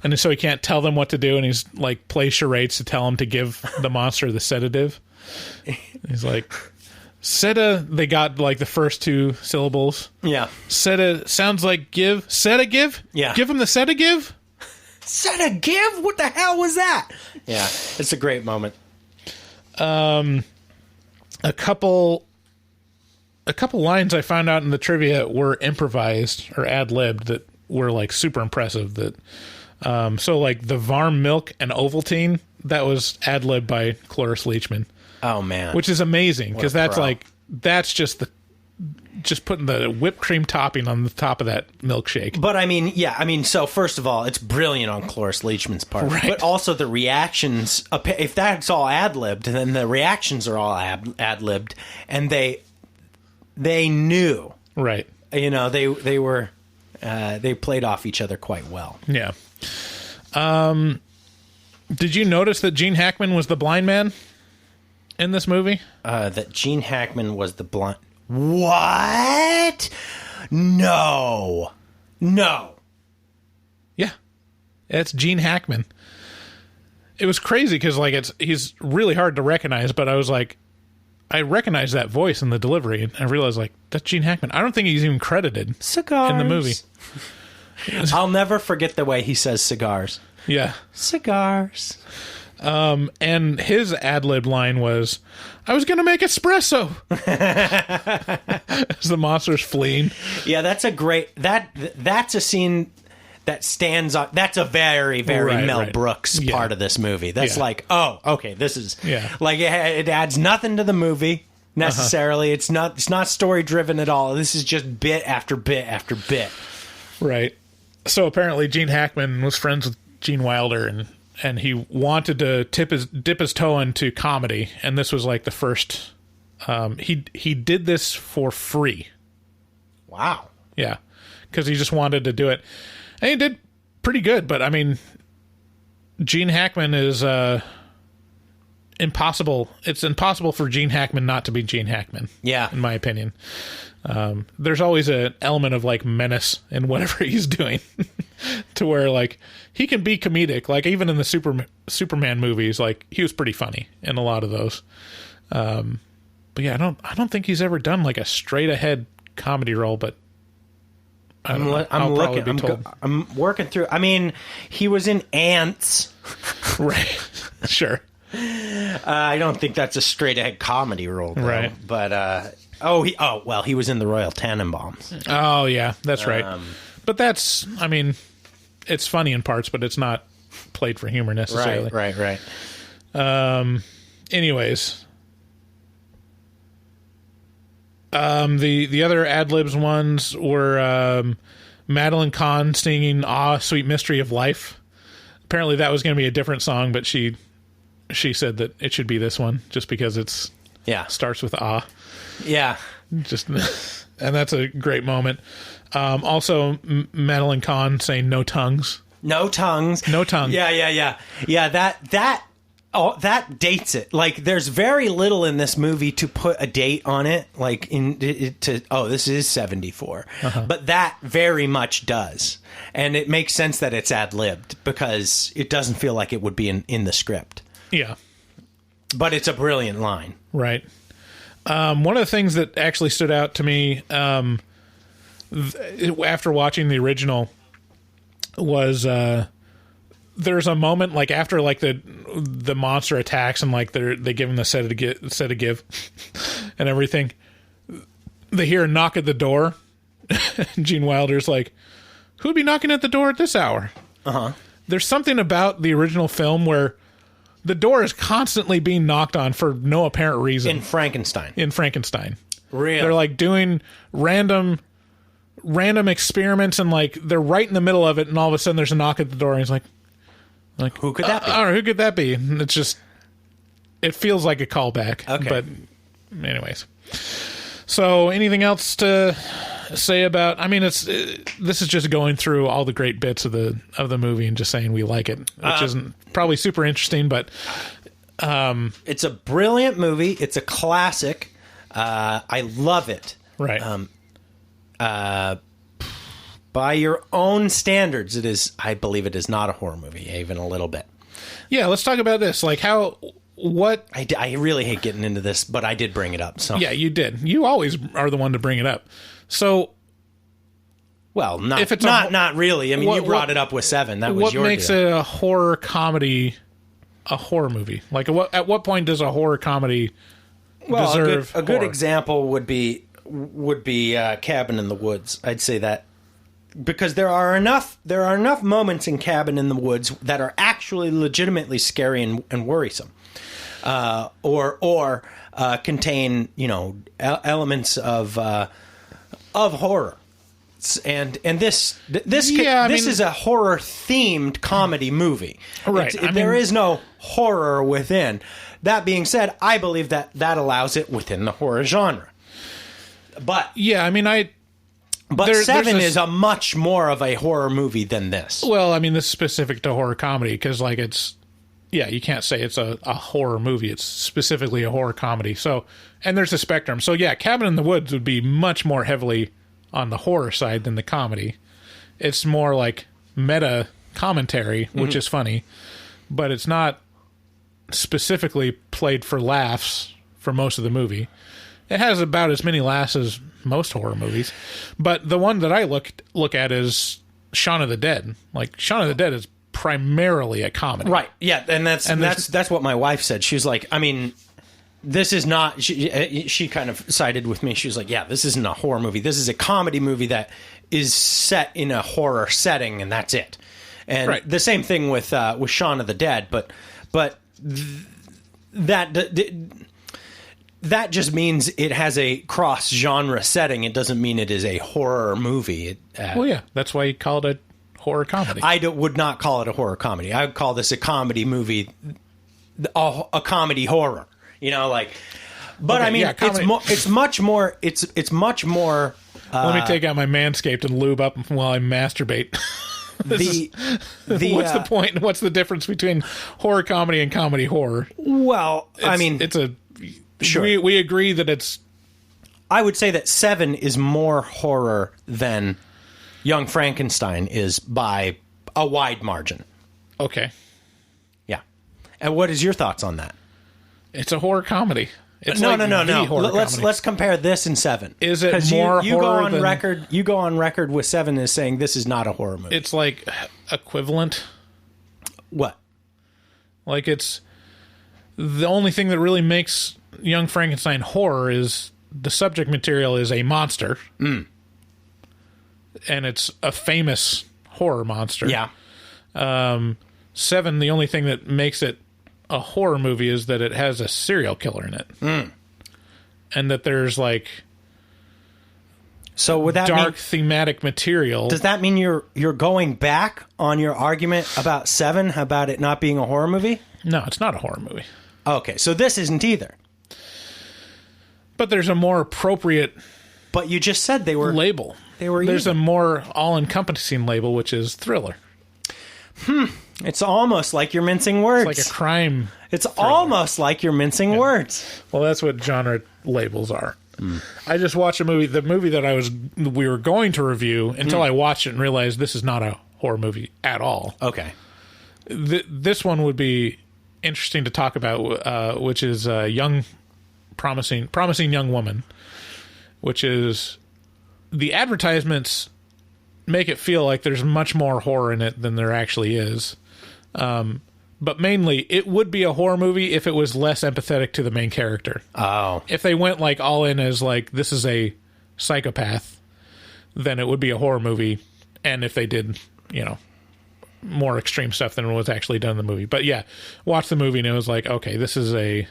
and so he can't tell them what to do, and he's like plays charades to tell them to give the monster the sedative. He's like, Seta, they got like the first two syllables. Yeah. Seta sounds like give. Seta give? Yeah. Give him the Seta give? Seta give? What the hell was that? Yeah. It's a great moment. A couple lines I found out in the trivia were improvised or ad-libbed that were like super impressive. That so like the Varm milk and Ovaltine, that was ad-libbed by Cloris Leachman. Oh man, which is amazing because that's just putting the whipped cream topping on the top of that milkshake. But I mean, so first of all, it's brilliant on Cloris Leachman's part, right. But also the reactions. If that's all ad libbed, then the reactions are all ad libbed, and they knew, right? You know, they were they played off each other quite well. Yeah. Did you notice that Gene Hackman was the blind man in this movie? That Gene Hackman was the blind... What? No. Yeah. It's Gene Hackman. It was crazy because like he's really hard to recognize, but I was like, I recognize that voice in the delivery, and I realized like, that's Gene Hackman. I don't think he's even credited cigars in the movie. I'll never forget the way he says cigars. Yeah. Cigars. And his ad-lib line was, I was going to make espresso. As the monster's fleeing. Yeah, that's a great... That's a scene that stands on... That's a very, very Mel Brooks part of this movie. That's like, oh, okay, this is... Yeah. Like, it adds nothing to the movie, necessarily. It's not story-driven at all. This is just bit after bit after bit. Right. So apparently Gene Hackman was friends with Gene Wilder, and he wanted to dip his toe into comedy, and this was like the first. He did this for free. Wow. Yeah, because he just wanted to do it, and he did pretty good. But I mean, Gene Hackman is impossible. It's impossible for Gene Hackman not to be Gene Hackman. Yeah, in my opinion. There's always an element of like menace in whatever he's doing to where like he can be comedic. Like even in the Superman movies, like he was pretty funny in a lot of those. But yeah, I don't think he's ever done like a straight ahead comedy role, but I'm working through. I mean, he was in Ants. Right. Sure. I don't think that's a straight ahead comedy role, though. Right. But, he was in the Royal Tenenbaums. Oh yeah, that's right. But that's, I mean, it's funny in parts, but it's not played for humor necessarily. Right. Anyways, the other ad libs ones were Madeline Kahn singing "Ah, Sweet Mystery of Life." Apparently, that was going to be a different song, but she said that it should be this one just because it's starts with "ah." Yeah. Just, and that's a great moment. Also, Madeline Kahn saying "no tongues." No tongues. No tongue. Yeah. That dates it. Like, there's very little in this movie to put a date on it. Like, this is 74. But that very much does. And it makes sense that it's ad-libbed because it doesn't feel like it would be in the script. Yeah. But it's a brilliant line. Right. One of the things that actually stood out to me after watching the original was there's a moment like after like the monster attacks and like they give him the set to give and everything. They hear a knock at the door. Gene Wilder's like, "Who'd be knocking at the door at this hour?" There's something about the original film where the door is constantly being knocked on for no apparent reason. In Frankenstein. Really? They're like doing random experiments, and like they're right in the middle of it, and all of a sudden there's a knock at the door, and he's like who could that be? I don't know, who could that be? And it's just, it feels like a callback. Okay. But anyways. So anything else to say about, I mean, this is just going through all the great bits of the movie and just saying we like it, which isn't probably super interesting, but it's a brilliant movie. It's a classic. I love it. Right. By your own standards, I believe it is not a horror movie, even a little bit. Yeah, let's talk about this. Like what... I really hate getting into this, but I did bring it up. So yeah, you did. You always are the one to bring it up. So... Well, not, if it's not really. I mean, you brought it up with Seven. That was your deal. What makes a horror comedy a horror movie? Like, at what point does a horror comedy deserve a good example would be Cabin in the Woods. I'd say that because there are enough moments in Cabin in the Woods that are actually legitimately scary and worrisome, or contain elements of horror. And this is a horror themed comedy movie. Right. There is no horror within. That being said, I believe that allows it within the horror genre. But yeah, I mean, Seven is a much more of a horror movie than this. Well, I mean, this is specific to horror comedy because, like, you can't say it's a horror movie. It's specifically a horror comedy. So, and there's a spectrum. So, yeah, Cabin in the Woods would be much more heavily on the horror side than the comedy. It's more like meta commentary, which is funny, but it's not specifically played for laughs for most of the movie. It has about as many laughs as most horror movies, but the one that I look at is Shaun of the Dead. Like, Shaun of the Dead is primarily a comedy, right? Yeah, and that's what my wife said. She was like, I mean, this is not. She kind of sided with me. She was like, yeah, this isn't a horror movie. This is a comedy movie that is set in a horror setting, and that's it. And the same thing with Shaun of the Dead, but that just means it has a cross-genre setting. It doesn't mean it is a horror movie. Well, yeah, that's why you call it a horror comedy. I would not call it a horror comedy. I would call this a comedy movie, a comedy horror. But okay, I mean, yeah, it's much more. It's much more. Let me take out my Manscaped and lube up while I masturbate. What's the point? What's the difference between horror comedy and comedy horror? Well, sure. We agree that it's... I would say that Seven is more horror than Young Frankenstein is by a wide margin. Okay. Yeah. And what is your thoughts on that? It's a horror comedy. It's no. Let's compare this and Seven. Is it more you horror go on than... record? You go on record with Seven as saying this is not a horror movie. It's like equivalent. What? Like, it's the only thing that really makes Young Frankenstein horror is the subject material is a monster. And it's a famous horror monster. Yeah. Seven, the only thing that makes it a horror movie is that it has a serial killer in it. And that there's like would that dark thematic material. Does that mean you're going back on your argument about Seven, about it not being a horror movie? No, it's not a horror movie. Okay, so this isn't either. But there's a more appropriate... But you just said they were... Label. There's a more all-encompassing label, which is thriller. It's almost like you're mincing words. It's like a crime It's thriller. Almost like you're mincing words. Well, that's what genre labels are. I just watched a movie, the movie that we were going to review, until I watched it and realized this is not a horror movie at all. Okay. This one would be interesting to talk about, which is a young... promising young woman, which is the advertisements make it feel like there's much more horror in it than there actually is. But mainly it would be a horror movie if it was less empathetic to the main character. Oh. If they went like all in as like, this is a psychopath, then it would be a horror movie. And if they did, more extreme stuff than was actually done in the movie. But yeah, watch the movie and it was like, okay, this is a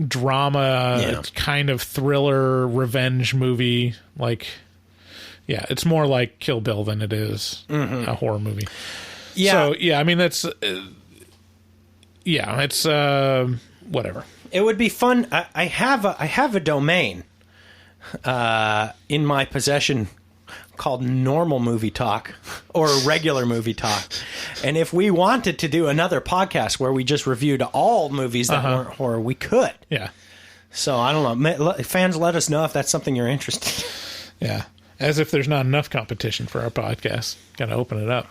drama, kind of thriller, revenge movie. Like, yeah, it's more like Kill Bill than it is a horror movie. Yeah. So, yeah, I mean, that's... it's... whatever. It would be fun. I have a domain in my possession called Normal Movie Talk or Regular Movie Talk. And if we wanted to do another podcast where we just reviewed all movies that weren't horror, we could. Yeah. So I don't know. Fans, let us know if that's something you're interested in. Yeah. As if there's not enough competition for our podcast. Got to open it up.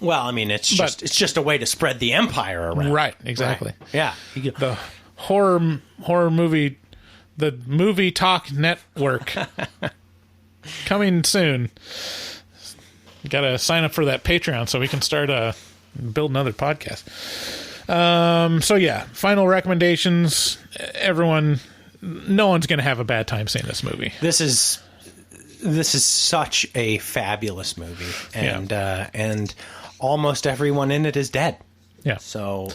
Well, I mean, it's just a way to spread the empire around. Right. Exactly. Right. Yeah. The horror movie, the Movie Talk Network. Coming soon. Got to sign up for that Patreon so we can start build another podcast. So yeah, final recommendations. Everyone, no one's going to have a bad time seeing this movie. This is such a fabulous movie, and almost everyone in it is dead. Yeah. So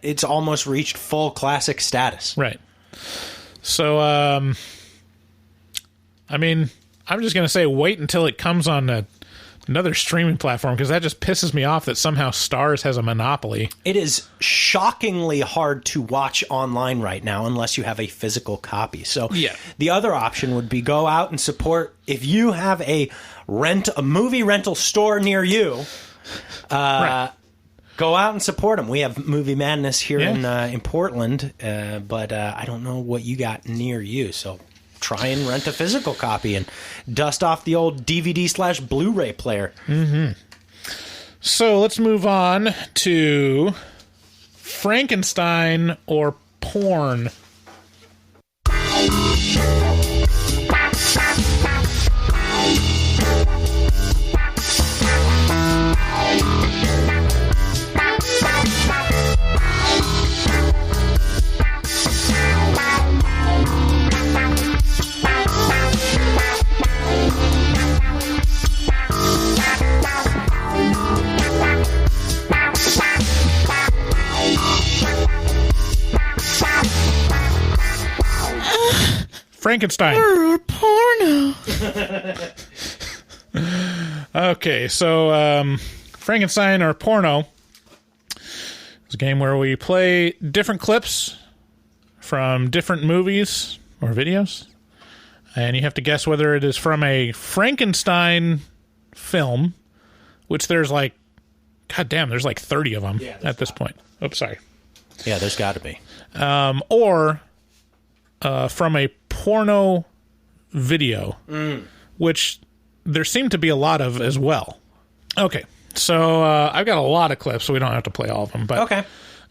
it's almost reached full classic status. Right. So I mean, I'm just going to say wait until it comes on another streaming platform, because that just pisses me off that somehow Starz has a monopoly. It is shockingly hard to watch online right now unless you have a physical copy. So the other option would be go out and support. If you have a movie rental store near you, right. Go out and support them. We have Movie Madness here in Portland, but I don't know what you got near you, so try and rent a physical copy and dust off the old DVD/Blu-ray player. Mm-hmm. So let's move on to Frankenstein or porn. Frankenstein. Porno. Okay, so Frankenstein or Porno is a game where we play different clips from different movies or videos, and you have to guess whether it is from a Frankenstein film, which there's like, goddamn, there's like 30 of them at this point. Oops, sorry. Yeah, there's got to be. Or from a porno video, which there seem to be a lot of as well. Okay, so I've got a lot of clips, so we don't have to play all of them. But okay,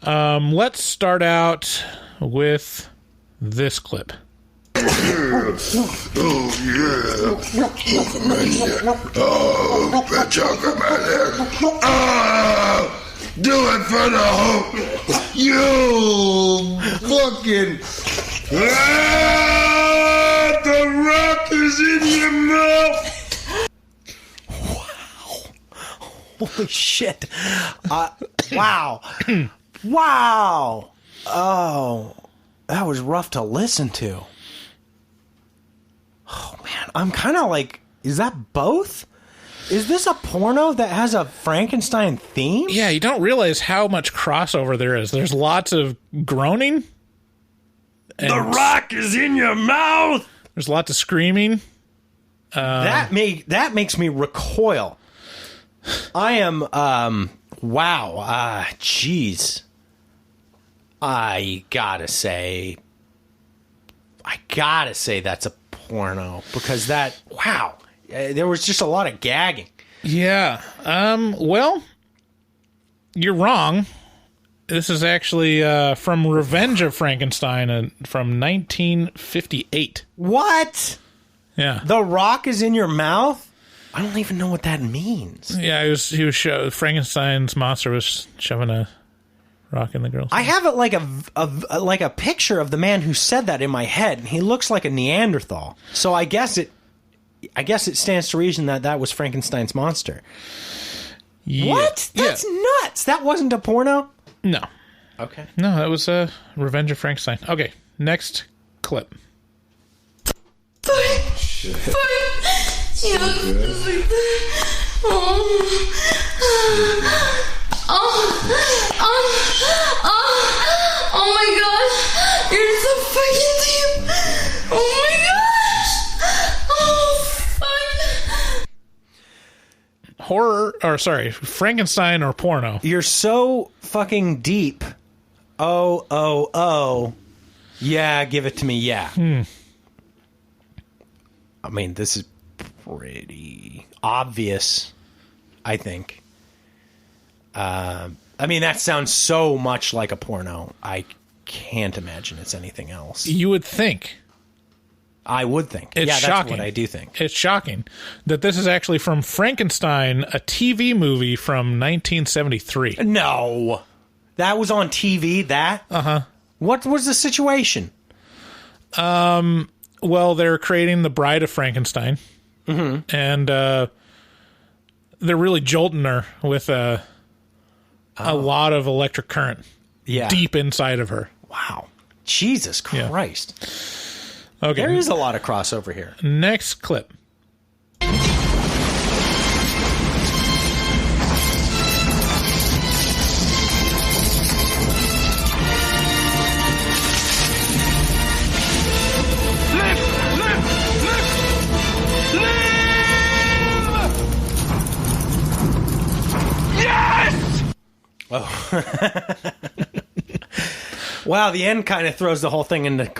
let's start out with this clip. Oh, do it for the hope. You fucking... the rock is in your mouth. Wow. Holy shit. Wow. Wow. Oh, that was rough to listen to. Oh, man. I'm kind of like, is that both? Is this a porno that has a Frankenstein theme? Yeah, you don't realize how much crossover there is. There's lots of groaning. The rock is in your mouth. There's lots of screaming. That makes me recoil. I am, wow. Jeez. I gotta say that's a porno, because wow. There was just a lot of gagging. Yeah. Well, you're wrong. This is actually from Revenge of Frankenstein from 1958. What? Yeah. The rock is in your mouth? I don't even know what that means. Yeah, he was Frankenstein's monster was shoving a rock in the girl's mouth. I have it like a picture of the man who said that in my head, and he looks like a Neanderthal. So I guess it stands to reason that was Frankenstein's monster. Yeah. What? That's nuts. That wasn't a porno? No. Okay. No, that was Revenge of Frankenstein. Okay, next clip. Shit. Oh my gosh, you're so fucking deep. Oh my gosh. Oh, fuck. Frankenstein or Porno. You're so fucking deep. Oh. Yeah, give it to me, yeah. I mean, this is pretty obvious, I think. I mean, that sounds so much like a porno. I can't imagine it's anything else. You would think. I would think. It's shocking. That's what I do think. It's shocking that this is actually from Frankenstein, a TV movie from 1973. No. That was on TV, that? Uh-huh. What was the situation? Well, they're creating the Bride of Frankenstein. Mm-hmm. And they're really jolting her with a lot of electric current deep inside of her. Wow. Jesus Christ. Yeah. Okay. There is a lot of crossover here. Next clip. Oh. Wow, the end kind of throws the whole thing into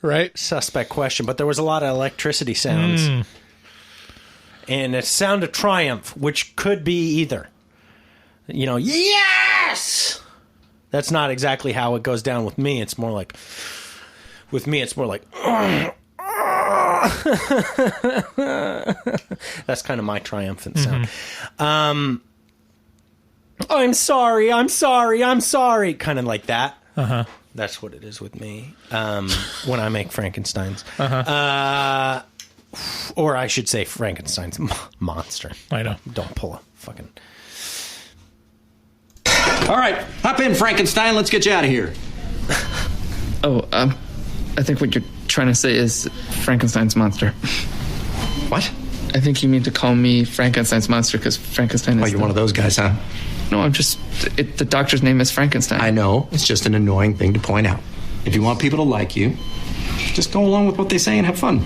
right, suspect question, but there was a lot of electricity sounds. And a sound of triumph, which could be either. You know, yes! That's not exactly how it goes down with me. It's more like that's kind of my triumphant sound. I'm sorry, kind of like that. That's what it is with me when I make Frankensteins. Or I should say Frankenstein's monster. I know. Don't pull a fucking... All right, hop in, Frankenstein. Let's get you out of here. I think what you're trying to say is Frankenstein's monster. What? I think you mean to call me Frankenstein's monster because Frankenstein is... Oh, you're one of those guys, huh? No, I'm just... the doctor's name is Frankenstein. I know. It's just an annoying thing to point out. If you want people to like you, just go along with what they say and have fun.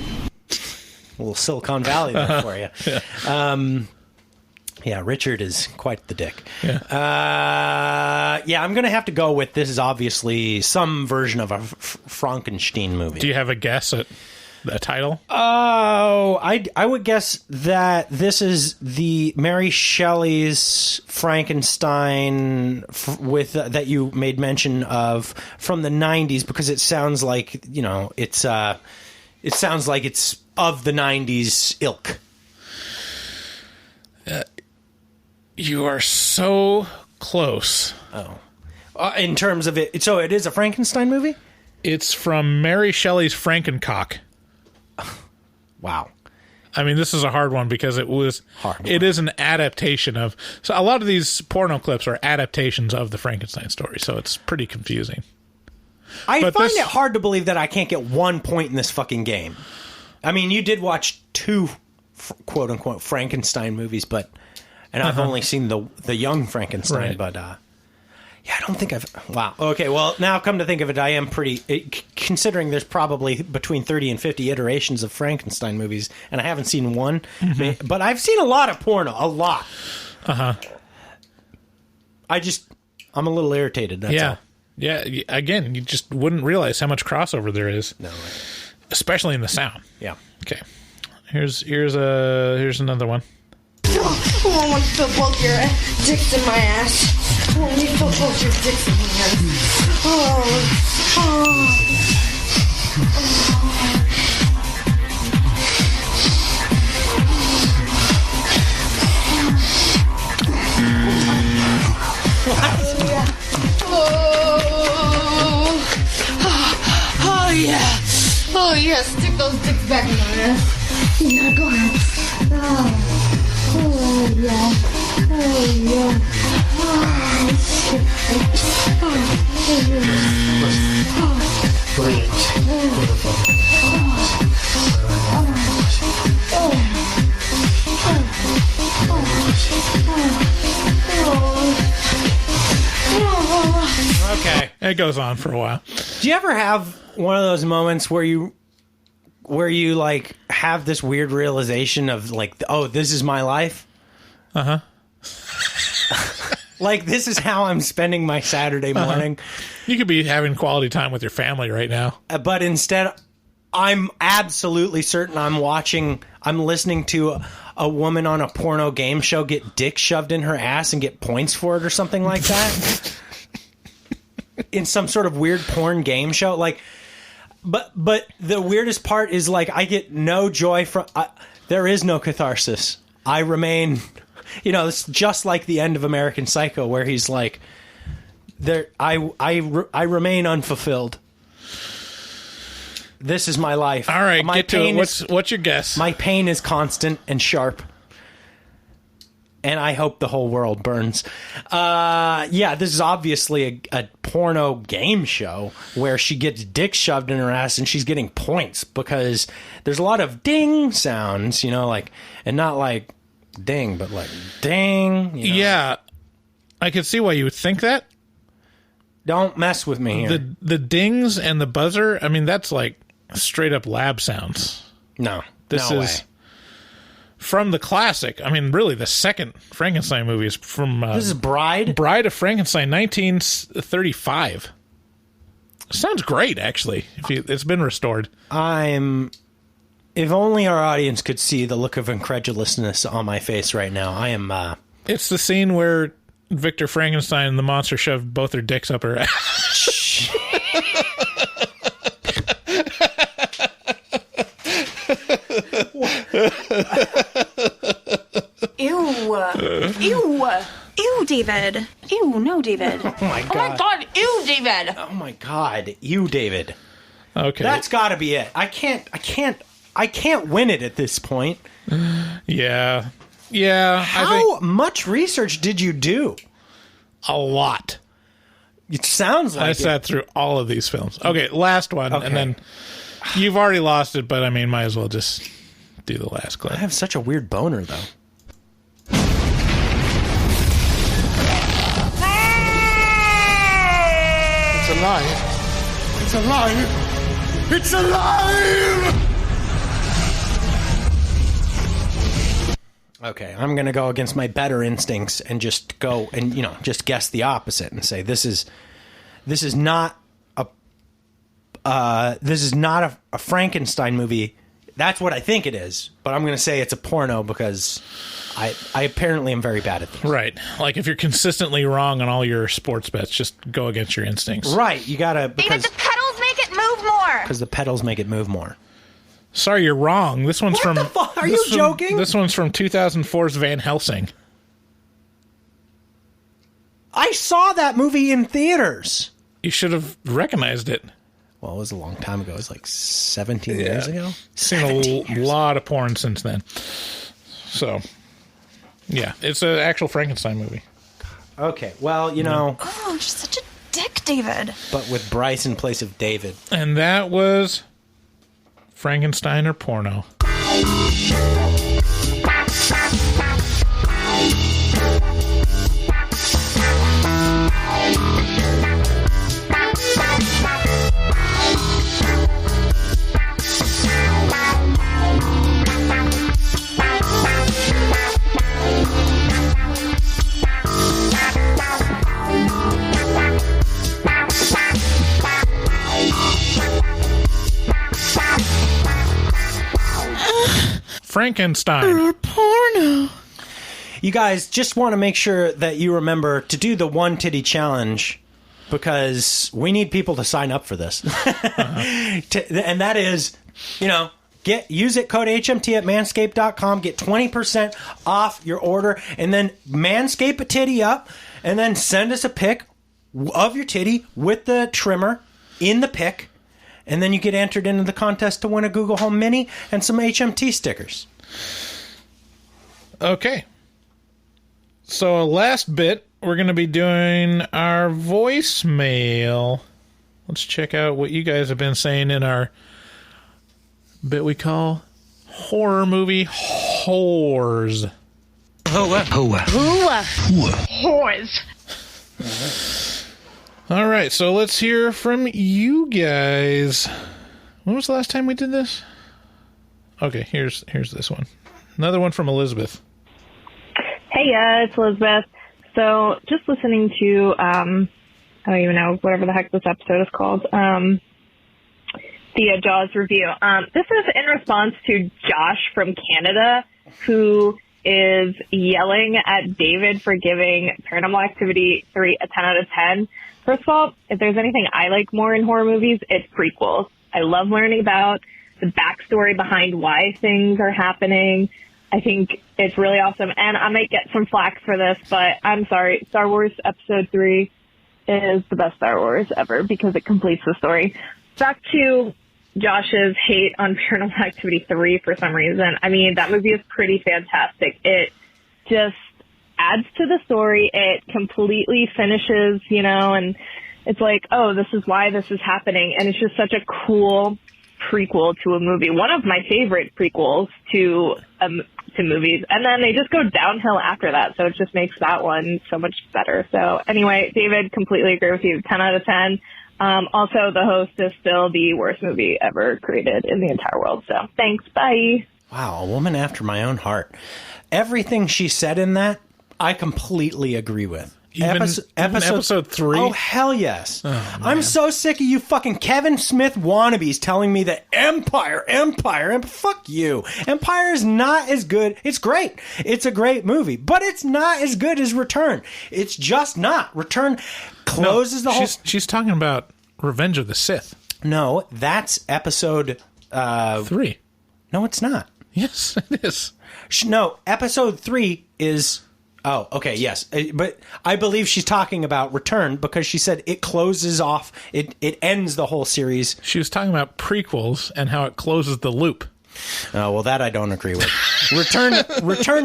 A little Silicon Valley there for you. Yeah, Richard is quite the dick. I'm going to have to go with this is obviously some version of a Frankenstein movie. Do you have a guess at the title? Oh, I would guess that this is the Mary Shelley's Frankenstein with that you made mention of from the 90s because it sounds like, you know, it sounds like it's of the 90s ilk. You are so close. Oh. In terms of it, so it is a Frankenstein movie? It's from Mary Shelley's Frankencock. Wow. I mean, this is a hard one because it is an adaptation of... So a lot of these porno clips are adaptations of the Frankenstein story, so it's pretty confusing. I find it hard to believe that I can't get 1 point in this fucking game. I mean, you did watch 2 quote-unquote Frankenstein movies, but... And I've only seen the young Frankenstein, but... I don't think I've... Wow. Okay, well, now come to think of it, I am pretty... Considering there's probably between 30 and 50 iterations of Frankenstein movies, and I haven't seen one, but I've seen a lot of porno. A lot. I'm a little irritated, that's all. Yeah, again, you just wouldn't realize how much crossover there is. No. Especially in the sound. Yeah. Okay. Here's another one. Oh, I want to feel both your dicks in my ass. I want to feel both your dicks in my ass. Oh yeah. Oh yeah, stick those dicks back in my ass. Yeah, go ahead. Oh yeah. Oh yeah. Oh. Okay, it goes on for a while. Do you ever have one of those moments where you like have this weird realization of like, oh, this is my life? Uh-huh. Like, this is how I'm spending my Saturday morning. You could be having quality time with your family right now. But instead, I'm absolutely certain I'm listening to a woman on a porno game show get dick shoved in her ass and get points for it or something like that. In some sort of weird porn game show. Like, but the weirdest part is, like, I get no joy from... there is no catharsis. I remain... You know, it's just like the end of American Psycho, where he's like, I remain unfulfilled. This is my life. All right, my get to it. What's your guess? My pain is constant and sharp. And I hope the whole world burns. Yeah, this is obviously a porno game show where she gets dick shoved in her ass and she's getting points because there's a lot of ding sounds, you know, like, and not like ding, but like ding. You know? Yeah, I can see why you would think that. Don't mess with me here. The dings and the buzzer, I mean, that's like straight up lab sounds. No, this no is way. From the classic. I mean, really, the second Frankenstein movie is from... this is Bride of Frankenstein, 1935. Sounds great, actually. It's been restored. If only our audience could see the look of incredulousness on my face right now. I am... It's the scene where Victor Frankenstein and the monster shoved both their dicks up her ass. Ew, David. Ew, no, David. Oh my god. Oh my god, ew, David. Oh my god, you, David. Okay. That's got to be it. I can't win it at this point. Yeah. Yeah. How much research did you do? A lot. It sounds like I sat through all of these films. Okay, last one. Okay. And then you've already lost it, but I mean, might as well just do the last clip. I have such a weird boner, though. It's alive. It's alive. It's alive! Okay, I'm going to go against my better instincts and just go and, you know, just guess the opposite and say this is not a Frankenstein movie. That's what I think it is, but I'm going to say it's a porno because I apparently am very bad at this. Right. Like if you're consistently wrong on all your sports bets, just go against your instincts. Right. You got to... David, the pedals make it move more. Because the pedals make it move more. Sorry, you're wrong. This one's What the fuck? Are you joking? This one's from 2004's Van Helsing. I saw that movie in theaters. You should have recognized it. Well, it was a long time ago. It was like 17 years ago. Seen a lot of porn since then. So, yeah, it's an actual Frankenstein movie. Okay, well, you know... Oh, you're such a dick, David. But with Bryce in place of David. And that was Frankenstein or Porno. Frankenstein. Or porno. You guys just want to make sure that you remember to do the one titty challenge because we need people to sign up for this. And that is, you know, use it code HMT at manscaped.com, get 20% off your order, and then manscape a titty up, and then send us a pic of your titty with the trimmer in the pic. And then you get entered into the contest to win a Google Home Mini and some HMT stickers. Okay. So last bit, we're going to be doing our voicemail. Let's check out what you guys have been saying in our bit we call horror movie whores. Whores. All right, so let's hear from you guys. When was the last time we did this? Okay, here's this one. Another one from Elizabeth. Hey, it's Elizabeth. So, just listening to, I don't even know, whatever the heck this episode is called, the Jaws review. This is in response to Josh from Canada, who is yelling at David for giving Paranormal Activity 3 a 10 out of 10. First of all, if there's anything I like more in horror movies, it's prequels. I love learning about the backstory behind why things are happening. I think it's really awesome. And I might get some flack for this, but I'm sorry. Star Wars Episode 3 is the best Star Wars ever because it completes the story. Back to Josh's hate on Paranormal Activity 3 for some reason. I mean, that movie is pretty fantastic. It just adds to the story. It completely finishes, and it's like, oh, this is why this is happening. And it's just such a cool prequel to a movie. One of my favorite prequels to movies. And then they just go downhill after that. So it just makes that one so much better. So anyway, David, completely agree with you. 10 out of 10. Also, The Host is still the worst movie ever created in the entire world. So thanks. Bye. Wow, a woman after my own heart. Everything she said in that, I completely agree with. Even episode 3? Oh, hell yes. Oh, I'm so sick of you fucking Kevin Smith wannabes telling me that Empire, fuck you. Empire is not as good. It's great. It's a great movie, but it's not as good as Return. It's just not. Return closes the whole... She's talking about Revenge of the Sith. No, that's episode... 3. No, it's not. Yes, it is. No, episode 3 is... Oh, okay, yes. But I believe she's talking about Return because she said it closes off, it ends the whole series. She was talking about prequels and how it closes the loop. Oh, well, that I don't agree with. Return of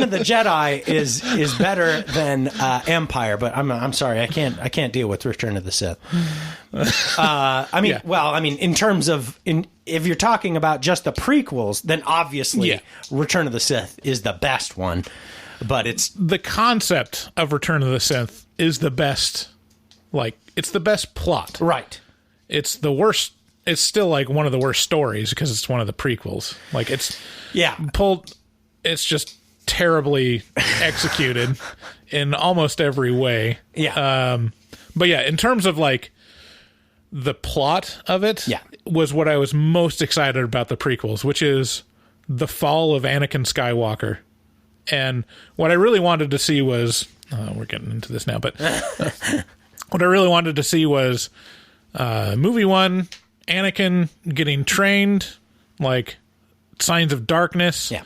the Jedi is better than Empire, but I'm sorry, I can't deal with Return of the Sith. In terms of if you're talking about just the prequels, then obviously Return of the Sith is the best one. But it's the concept of Return of the Sith is the best. Like, it's the best plot. Right. It's the worst. It's still like one of the worst stories because it's one of the prequels. Like, it's pulled. It's just terribly executed in almost every way. Yeah. But yeah, in terms of like the plot of it, was what I was most excited about the prequels, which is the fall of Anakin Skywalker. And what I really wanted to see was, we're getting into this now, but what I really wanted to see was movie 1, Anakin getting trained, like Signs of Darkness. Yeah.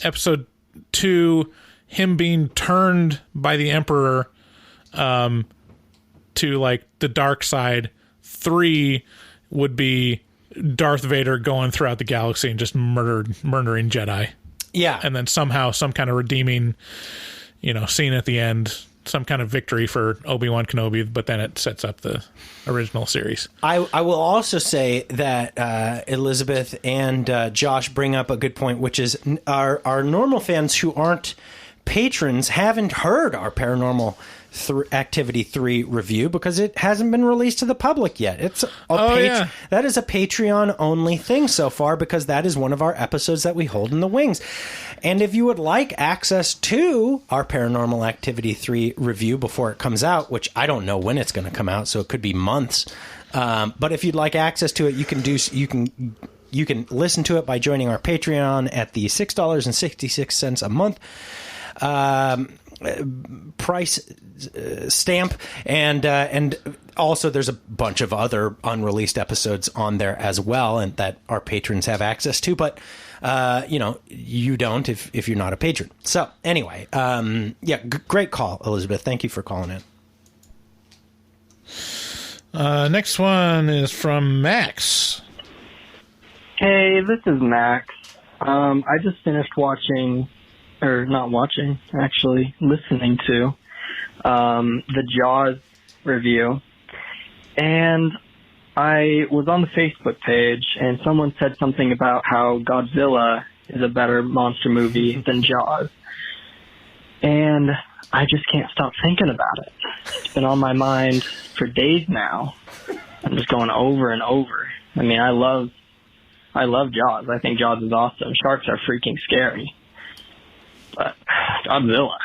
Episode 2, him being turned by the Emperor to like the dark side. 3 would be Darth Vader going throughout the galaxy and just murdering Jedi. Yeah. And then somehow some kind of redeeming, scene at the end, some kind of victory for Obi-Wan Kenobi, but then it sets up the original series. I will also say that Elizabeth and Josh bring up a good point, which is our normal fans who aren't patrons haven't heard our Paranormal Activity 3 review because it hasn't been released to the public yet. It's that is a Patreon only thing so far because that is one of our episodes that we hold in the wings. And if you would like access to our Paranormal Activity 3 review before it comes out, which I don't know when it's going to come out, so it could be months. But if you'd like access to it, you can listen to it by joining our Patreon at the $6.66 a month price stamp, and also there's a bunch of other unreleased episodes on there as well, and that our patrons have access to, but you don't if you're not a patron. So anyway, great call, Elizabeth. Thank you for calling in. Next one is from Max. Hey, this is Max. I just finished listening to the Jaws review, and I was on the Facebook page, and someone said something about how Godzilla is a better monster movie than Jaws. And I just can't stop thinking about it. It's been on my mind for days now. I'm just going over and over. I mean, I love Jaws. I think Jaws is awesome. Sharks are freaking scary. But Godzilla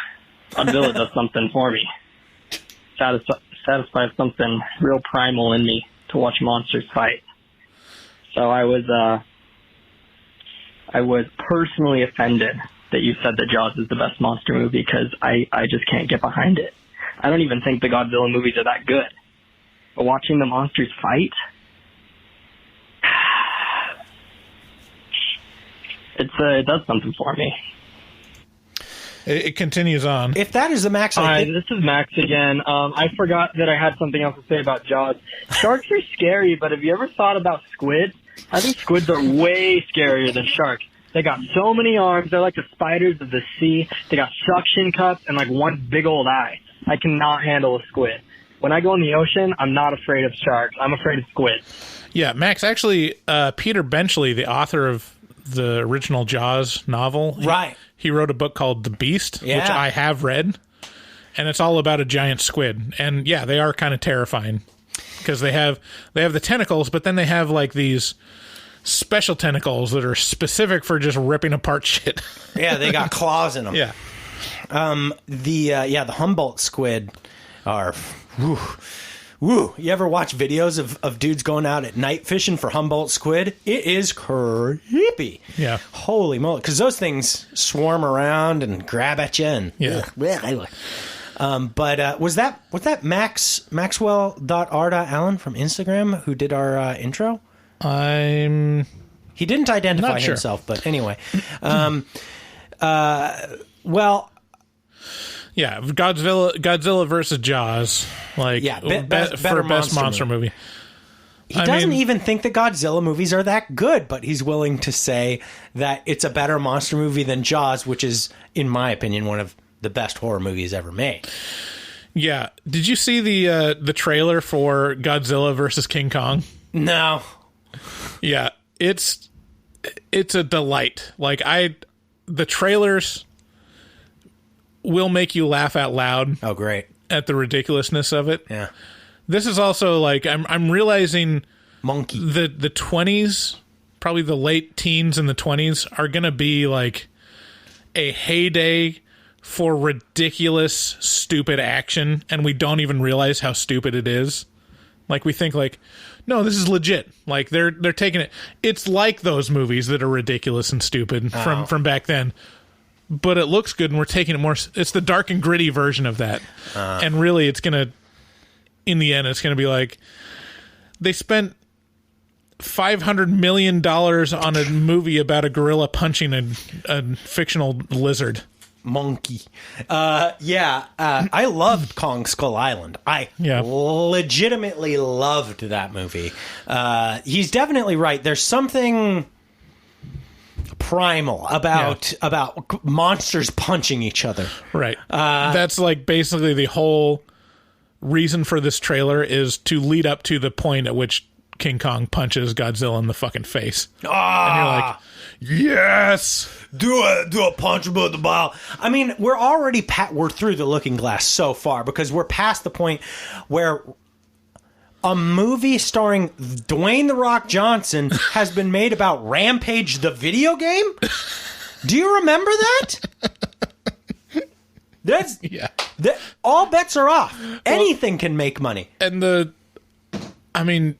does something for me. Satisfies something real primal in me to watch monsters fight. So I was personally offended that you said that Jaws is the best monster movie, because I just can't get behind it. I don't even think the Godzilla movies are that good. But watching the monsters fight, it does something for me. It continues on. If that is the Max, Hi, this is Max again. I forgot that I had something else to say about Jaws. Sharks are scary, but have you ever thought about squids? I think squids are way scarier than sharks. They got so many arms. They're like the spiders of the sea. They got suction cups and like one big old eye. I cannot handle a squid. When I go in the ocean, I'm not afraid of sharks. I'm afraid of squids. Yeah, Max, actually, Peter Benchley, the author of the original Jaws novel, right? He wrote a book called The Beast, which I have read, and it's all about a giant squid. And yeah, they are kind of terrifying because they have the tentacles, but then they have like these special tentacles that are specific for just ripping apart shit. Yeah, they got claws in them. Yeah. The Humboldt squid are... Woo. You ever watch videos of dudes going out at night fishing for Humboldt squid? It is creepy. Yeah. Holy moly. Because those things swarm around and grab at you. And, yeah. But was that Maxwell.r.allen from Instagram who did our intro? He didn't identify himself, but anyway. Well... Yeah, Godzilla versus Jaws, like better best monster movie. He doesn't even think that Godzilla movies are that good, but he's willing to say that it's a better monster movie than Jaws, which is, in my opinion, one of the best horror movies ever made. Yeah, did you see the trailer for Godzilla versus King Kong? No. Yeah, it's a delight. Like the trailers will make you laugh out loud. Oh, great. At the ridiculousness of it. Yeah. This is also like I'm realizing Monkey. The 20s, probably the late teens and the 20s are going to be like a heyday for ridiculous, stupid action, and we don't even realize how stupid it is. Like we think like, no, this is legit. Like they're taking it. It's like those movies that are ridiculous and stupid from back then. But it looks good, and we're taking it more... It's the dark and gritty version of that. And really, it's going to... In the end, it's going to be like... They spent $500 million on a movie about a gorilla punching a fictional lizard. Monkey. I loved Kong Skull Island. I legitimately loved that movie. He's definitely right. There's something... primal about monsters punching each other. Right. That's like basically the whole reason for this trailer is to lead up to the point at which King Kong punches Godzilla in the fucking face. And you're like, yes! Do a punch above the ball. I mean, we're already we're through the looking glass so far because we're past the point where a movie starring Dwayne "The Rock" Johnson has been made about Rampage the video game? Do you remember that? All bets are off. Anything can make money. And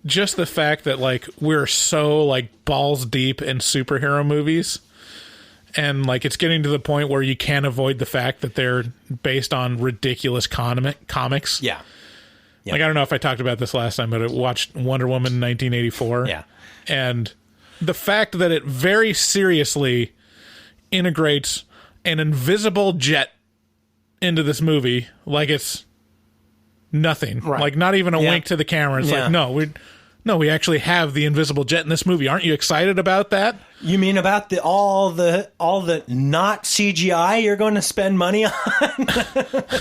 just the fact that like we're so like balls deep in superhero movies, and like it's getting to the point where you can't avoid the fact that they're based on ridiculous comics. Yeah. Like, I don't know if I talked about this last time, but I watched Wonder Woman 1984. Yeah. And the fact that it very seriously integrates an invisible jet into this movie, like it's nothing. Right. Like, not even a wink to the camera. It's like, no, No, we actually have the invisible jet in this movie. Aren't you excited about that? You mean about all the not CGI you're going to spend money on?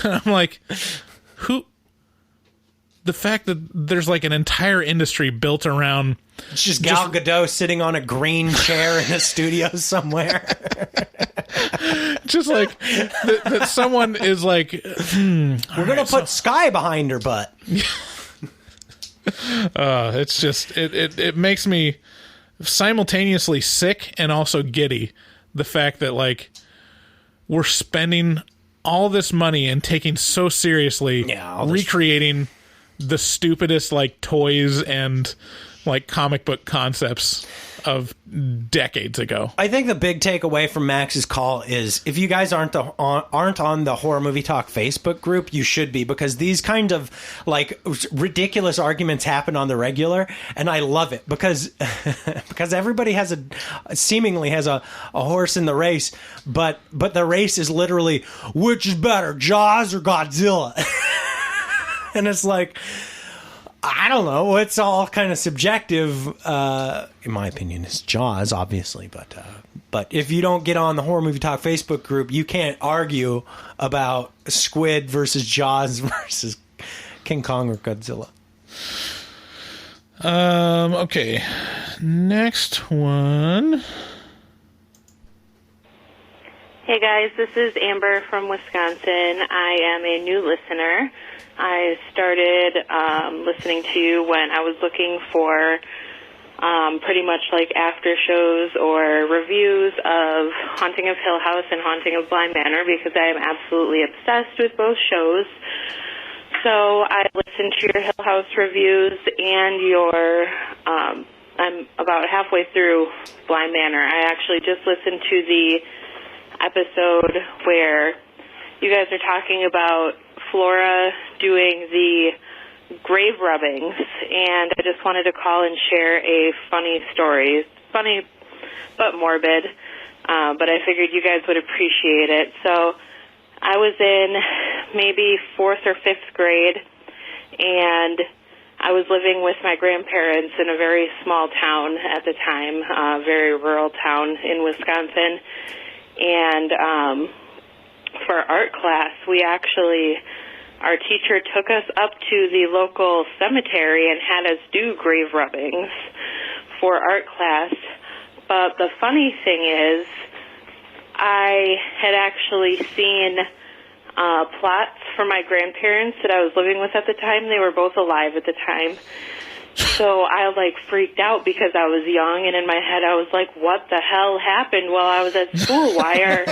I'm like, who? The fact that there's like an entire industry built around... It's just Gal Gadot sitting on a green chair in a studio somewhere. Just like that someone is like... We're going to put Sky behind her butt. It's just... It makes me simultaneously sick and also giddy. The fact that like we're spending all this money and taking so seriously recreating the stupidest like toys and like comic book concepts of decades ago. I think the big takeaway from Max's call is if you guys aren't on the Horror Movie Talk Facebook group, you should be, because these kind of like ridiculous arguments happen on the regular, and I love it because everybody seemingly has a horse in the race, but the race is literally which is better, Jaws or Godzilla? And it's like, I don't know. It's all kind of subjective. In my opinion, it's Jaws, obviously. But if you don't get on the Horror Movie Talk Facebook group, you can't argue about Squid versus Jaws versus King Kong or Godzilla. Okay. Next one. Hey guys, this is Amber from Wisconsin. I am a new listener. I started listening to you when I was looking for pretty much like after shows or reviews of Haunting of Hill House and Haunting of Bly Manor, because I am absolutely obsessed with both shows. So I listened to your Hill House reviews and your I'm about halfway through Bly Manor. I actually just listened to the episode where you guys are talking about Flora doing the grave rubbings, and I just wanted to call and share a funny story. Funny but morbid, but I figured you guys would appreciate it. So I was in maybe 4th or 5th grade, and I was living with my grandparents in a very small town at the time, a very rural town in Wisconsin. And for art class, our teacher took us up to the local cemetery and had us do grave rubbings for art class. But the funny thing is, I had actually seen plots for my grandparents that I was living with at the time. They were both alive at the time. So I freaked out because I was young, and in my head I was like, what the hell happened while I was at school? Why are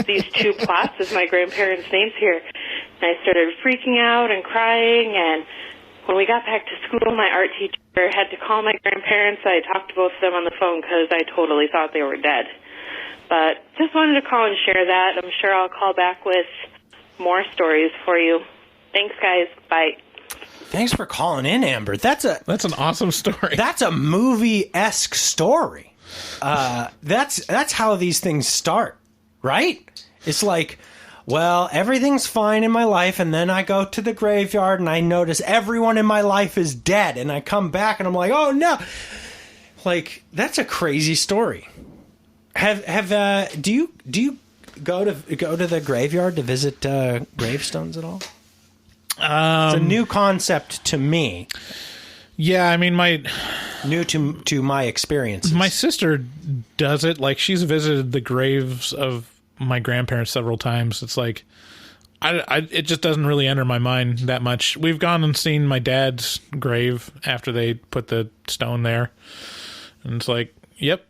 these 2 plots with my grandparents' names here? And I started freaking out and crying, and when we got back to school, my art teacher had to call my grandparents. I talked to both of them on the phone because I totally thought they were dead. But just wanted to call and share that. I'm sure I'll call back with more stories for you. Thanks, guys. Bye. Thanks for calling in, Amber. That's an awesome story. That's a movie-esque story. That's how these things start, right? It's like, well, everything's fine in my life, and then I go to the graveyard and I notice everyone in my life is dead, and I come back and I'm like, oh no! Like, that's a crazy story. Do you go to the graveyard to visit gravestones at all? It's a new concept to me. Yeah, I mean, new to my experiences. My sister does it. Like, she's visited the graves of my grandparents several times. It's like, it just doesn't really enter my mind that much. We've gone and seen my dad's grave after they put the stone there, and it's like, yep.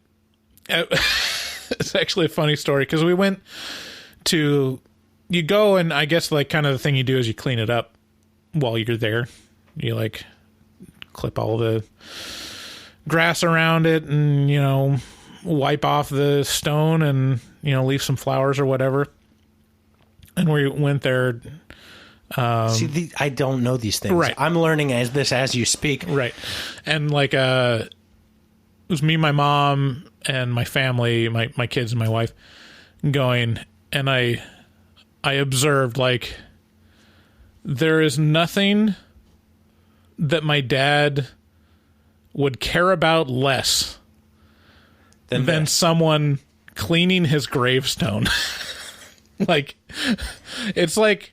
It's actually a funny story because we went to. You go and I guess kind of the thing you do is you clean it up while you're there. You clip all the grass around it and, wipe off the stone and, leave some flowers or whatever. And we went there. I don't know these things. Right. I'm learning as you speak. Right. And it was me, my mom, and my family, my kids and my wife going, and I observed, there is nothing that my dad would care about less than someone cleaning his gravestone. Like, it's like,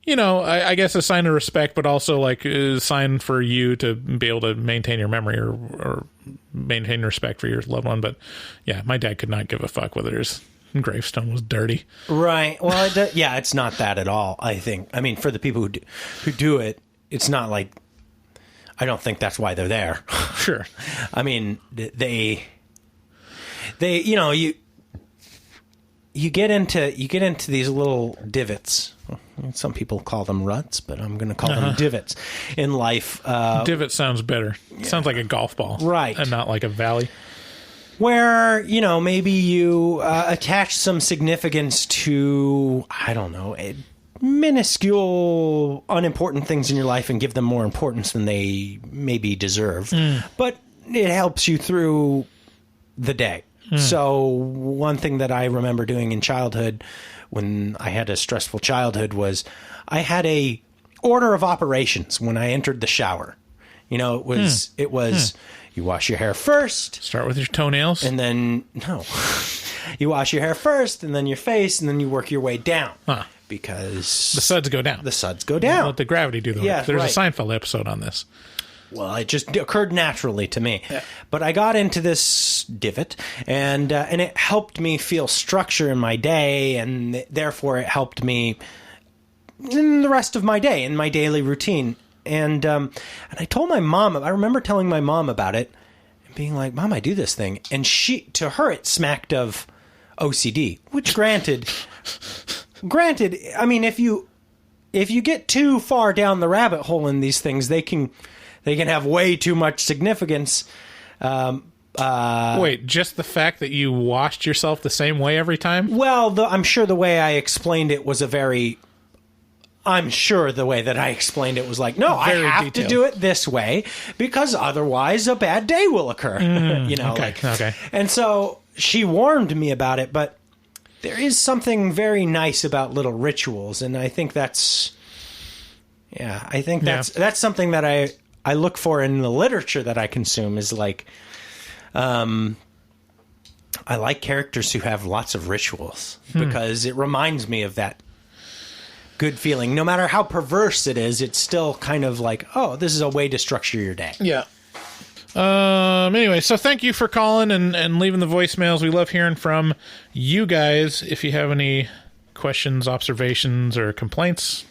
you know, I guess a sign of respect, but also like a sign for you to be able to maintain your memory or maintain respect for your loved one. But yeah, my dad could not give a fuck whether his gravestone was dirty. Right. Well, it's not that at all, I think. I mean, for the people who do it, it's not like, I don't think that's why they're there. Sure. I mean, they you know, you get into these little divots. Some people call them ruts, but I'm going to call them divots in life. Divot sounds better. Yeah. Sounds like a golf ball. Right. And not like a valley. Where, you know, maybe you attach some significance to, I don't know, minuscule, unimportant things in your life and give them more importance than they maybe deserve. But it helps you through the day. So one thing that I remember doing in childhood when I had a stressful childhood was I had a order of operations when I entered the shower. You know, it was you wash your hair first. Start with your toenails. And then, you wash your hair first and then your face and then you work your way down. Because the suds go down. The suds go down. Let the gravity do the work. Yeah, There's a Seinfeld episode on this. Well, it just occurred naturally to me. Yeah. But I got into this divot, and it helped me feel structure in my day, and therefore it helped me in the rest of my day, in my daily routine. And I told my mom, I remember telling my mom about it, and being like, Mom, I do this thing. And to her, it smacked of OCD, which granted, I mean, if you get too far down the rabbit hole in these things, they can have way too much significance. Wait, just the fact that you washed yourself the same way every time? Well, I'm sure the way I explained it was like, no, I have to do it this way because otherwise a bad day will occur. You know, okay. And so she warned me about it, but there is something very nice about little rituals, and I think that's something that I look for in the literature that I consume is like, I like characters who have lots of rituals because it reminds me of that good feeling. No matter how perverse it is, it's still kind of like, oh, this is a way to structure your day. Yeah. Anyway, so thank you for calling and leaving the voicemails. We love hearing from you guys. If you have any questions, observations, or complaints,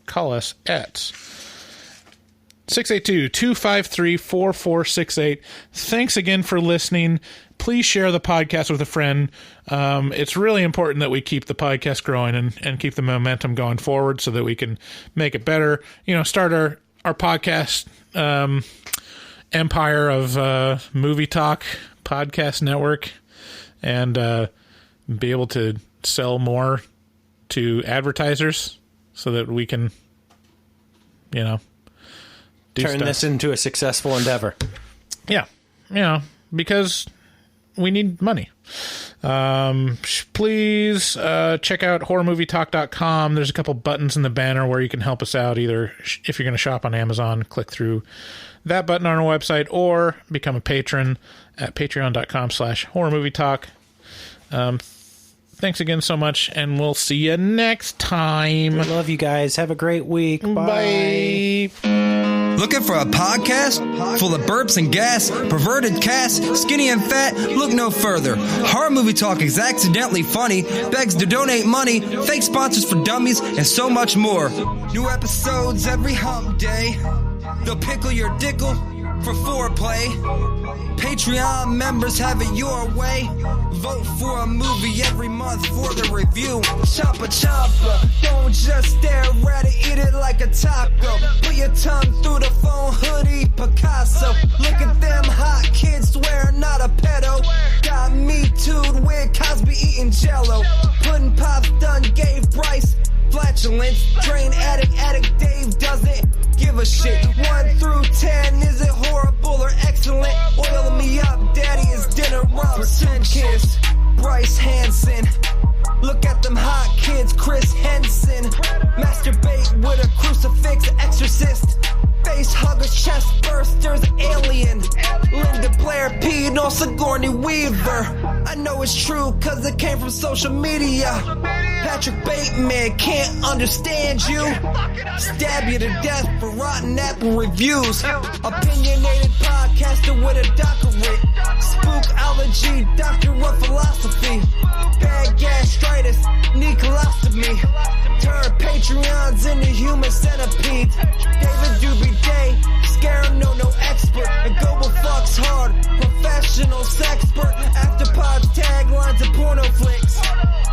call us at 682-253-4468. Thanks again for listening. Please share the podcast with a friend. It's really important that we keep the podcast growing and keep the momentum going forward so that we can make it better. You know, start our podcast empire of movie talk podcast network and be able to sell more to advertisers so that we can, you know, turn this into a successful endeavor. Yeah. You know, because we need money. Please check out horrormovietalk.com. There's a couple buttons in the banner where you can help us out. Either if you're going to shop on Amazon, click through that button on our website or become a patron at patreon.com/horrormovietalk. Thanks again so much, and we'll see you next time. We love you guys. Have a great week. Bye. Looking for a podcast full of burps and gas, perverted cast, skinny and fat? Look no further. Horror Movie Talk is accidentally funny, begs to donate money, fake sponsors for dummies, and so much more. New episodes every hump day. They'll pickle your dickle for foreplay. Patreon members have it your way. Vote for a movie every month for the review. Chopper, don't just stare at it, eat it like a taco. Put your tongue through the phone, hoodie, Picasso. Look at them hot kids, swear not a pedo. Got me too'd with Cosby eating jello. Pudding Pops done gave Bryce flatulence. Train addict Dave doesn't give a shit. 1 through 10, is it horrible or excellent? Oil me up, daddy, is dinner rumps. Kiss Bryce Hansen. Look at them hot kids, Chris Henson. Masturbate with a crucifix, exorcist. Face huggers, chest bursters, alien. call Sigourney Weaver. I know it's true cause it came from social media. Patrick Bateman can't understand you. Stab you to death for rotten apple reviews. Opinionated podcaster with a doctorate. Spookology, doctor of philosophy. Bad gastritis, need colostomy. Turn Patreons into human centipede. David Doobie Day, scare him, no expert. And Global Fucks hard, professional sexpert. Afterpods, taglines, and porno flicks.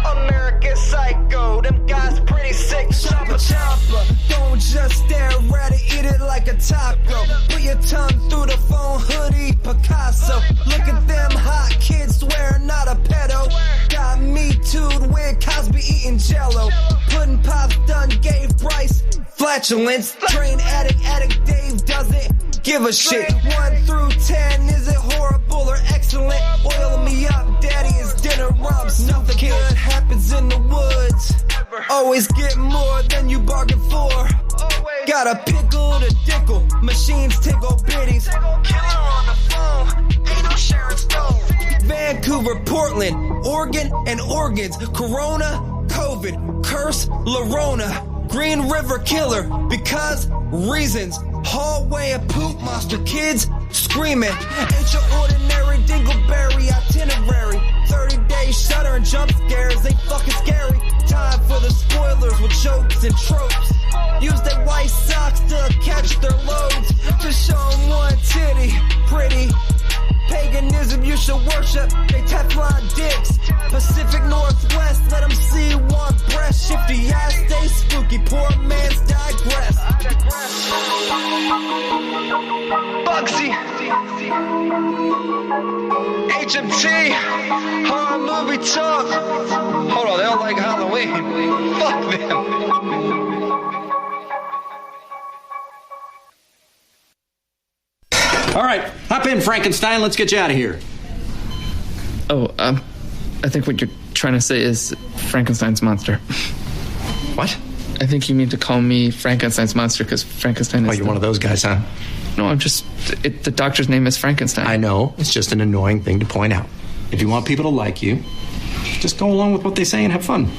American Psycho, them guys pretty sick. Chopper, don't just stare at it, eat it like a taco. Put your tongue through the phone, hoodie, Picasso. Look at them hot kids, swear not a pedo. Got me too'd with Cosby eating jello. Pudding pops done gave Bryce flatulence. Train addict Dave doesn't give a shit. 1 through 10, is it horrible or excellent? Oil me up, daddy, is dinner rubs. Nothing good happens in the woods. Always get more than you bargain for. Got a pickle to dickle, machines tickle bitties. Killer on the phone, ain't no Sharon Stone. Vancouver, Portland, Oregon, and organs. Corona, COVID, curse, Lorona. Green River Killer, because reasons. Hallway of poop monster kids screaming. Ain't your ordinary dingleberry itinerary. 30-day shutter and jump scares, they fucking scary. Time for the spoilers with jokes and tropes. Use their white socks to catch their loads. Just show them one titty, pretty. Paganism you should worship, they Teflon dicks. Pacific Northwest, let them see one breast. Shifty ass, stay spooky, poor man's digress. Bugsy, HMT, horror movie talk. Hold on, they don't like Halloween. Fuck them. All right, hop in, Frankenstein. Let's get you out of here. Oh, I think what you're trying to say is Frankenstein's monster. What? I think you mean to call me Frankenstein's monster because Frankenstein is... Oh, you're one of those guys, huh? No, I'm just... the doctor's name is Frankenstein. I know. It's just an annoying thing to point out. If you want people to like you, just go along with what they say and have fun.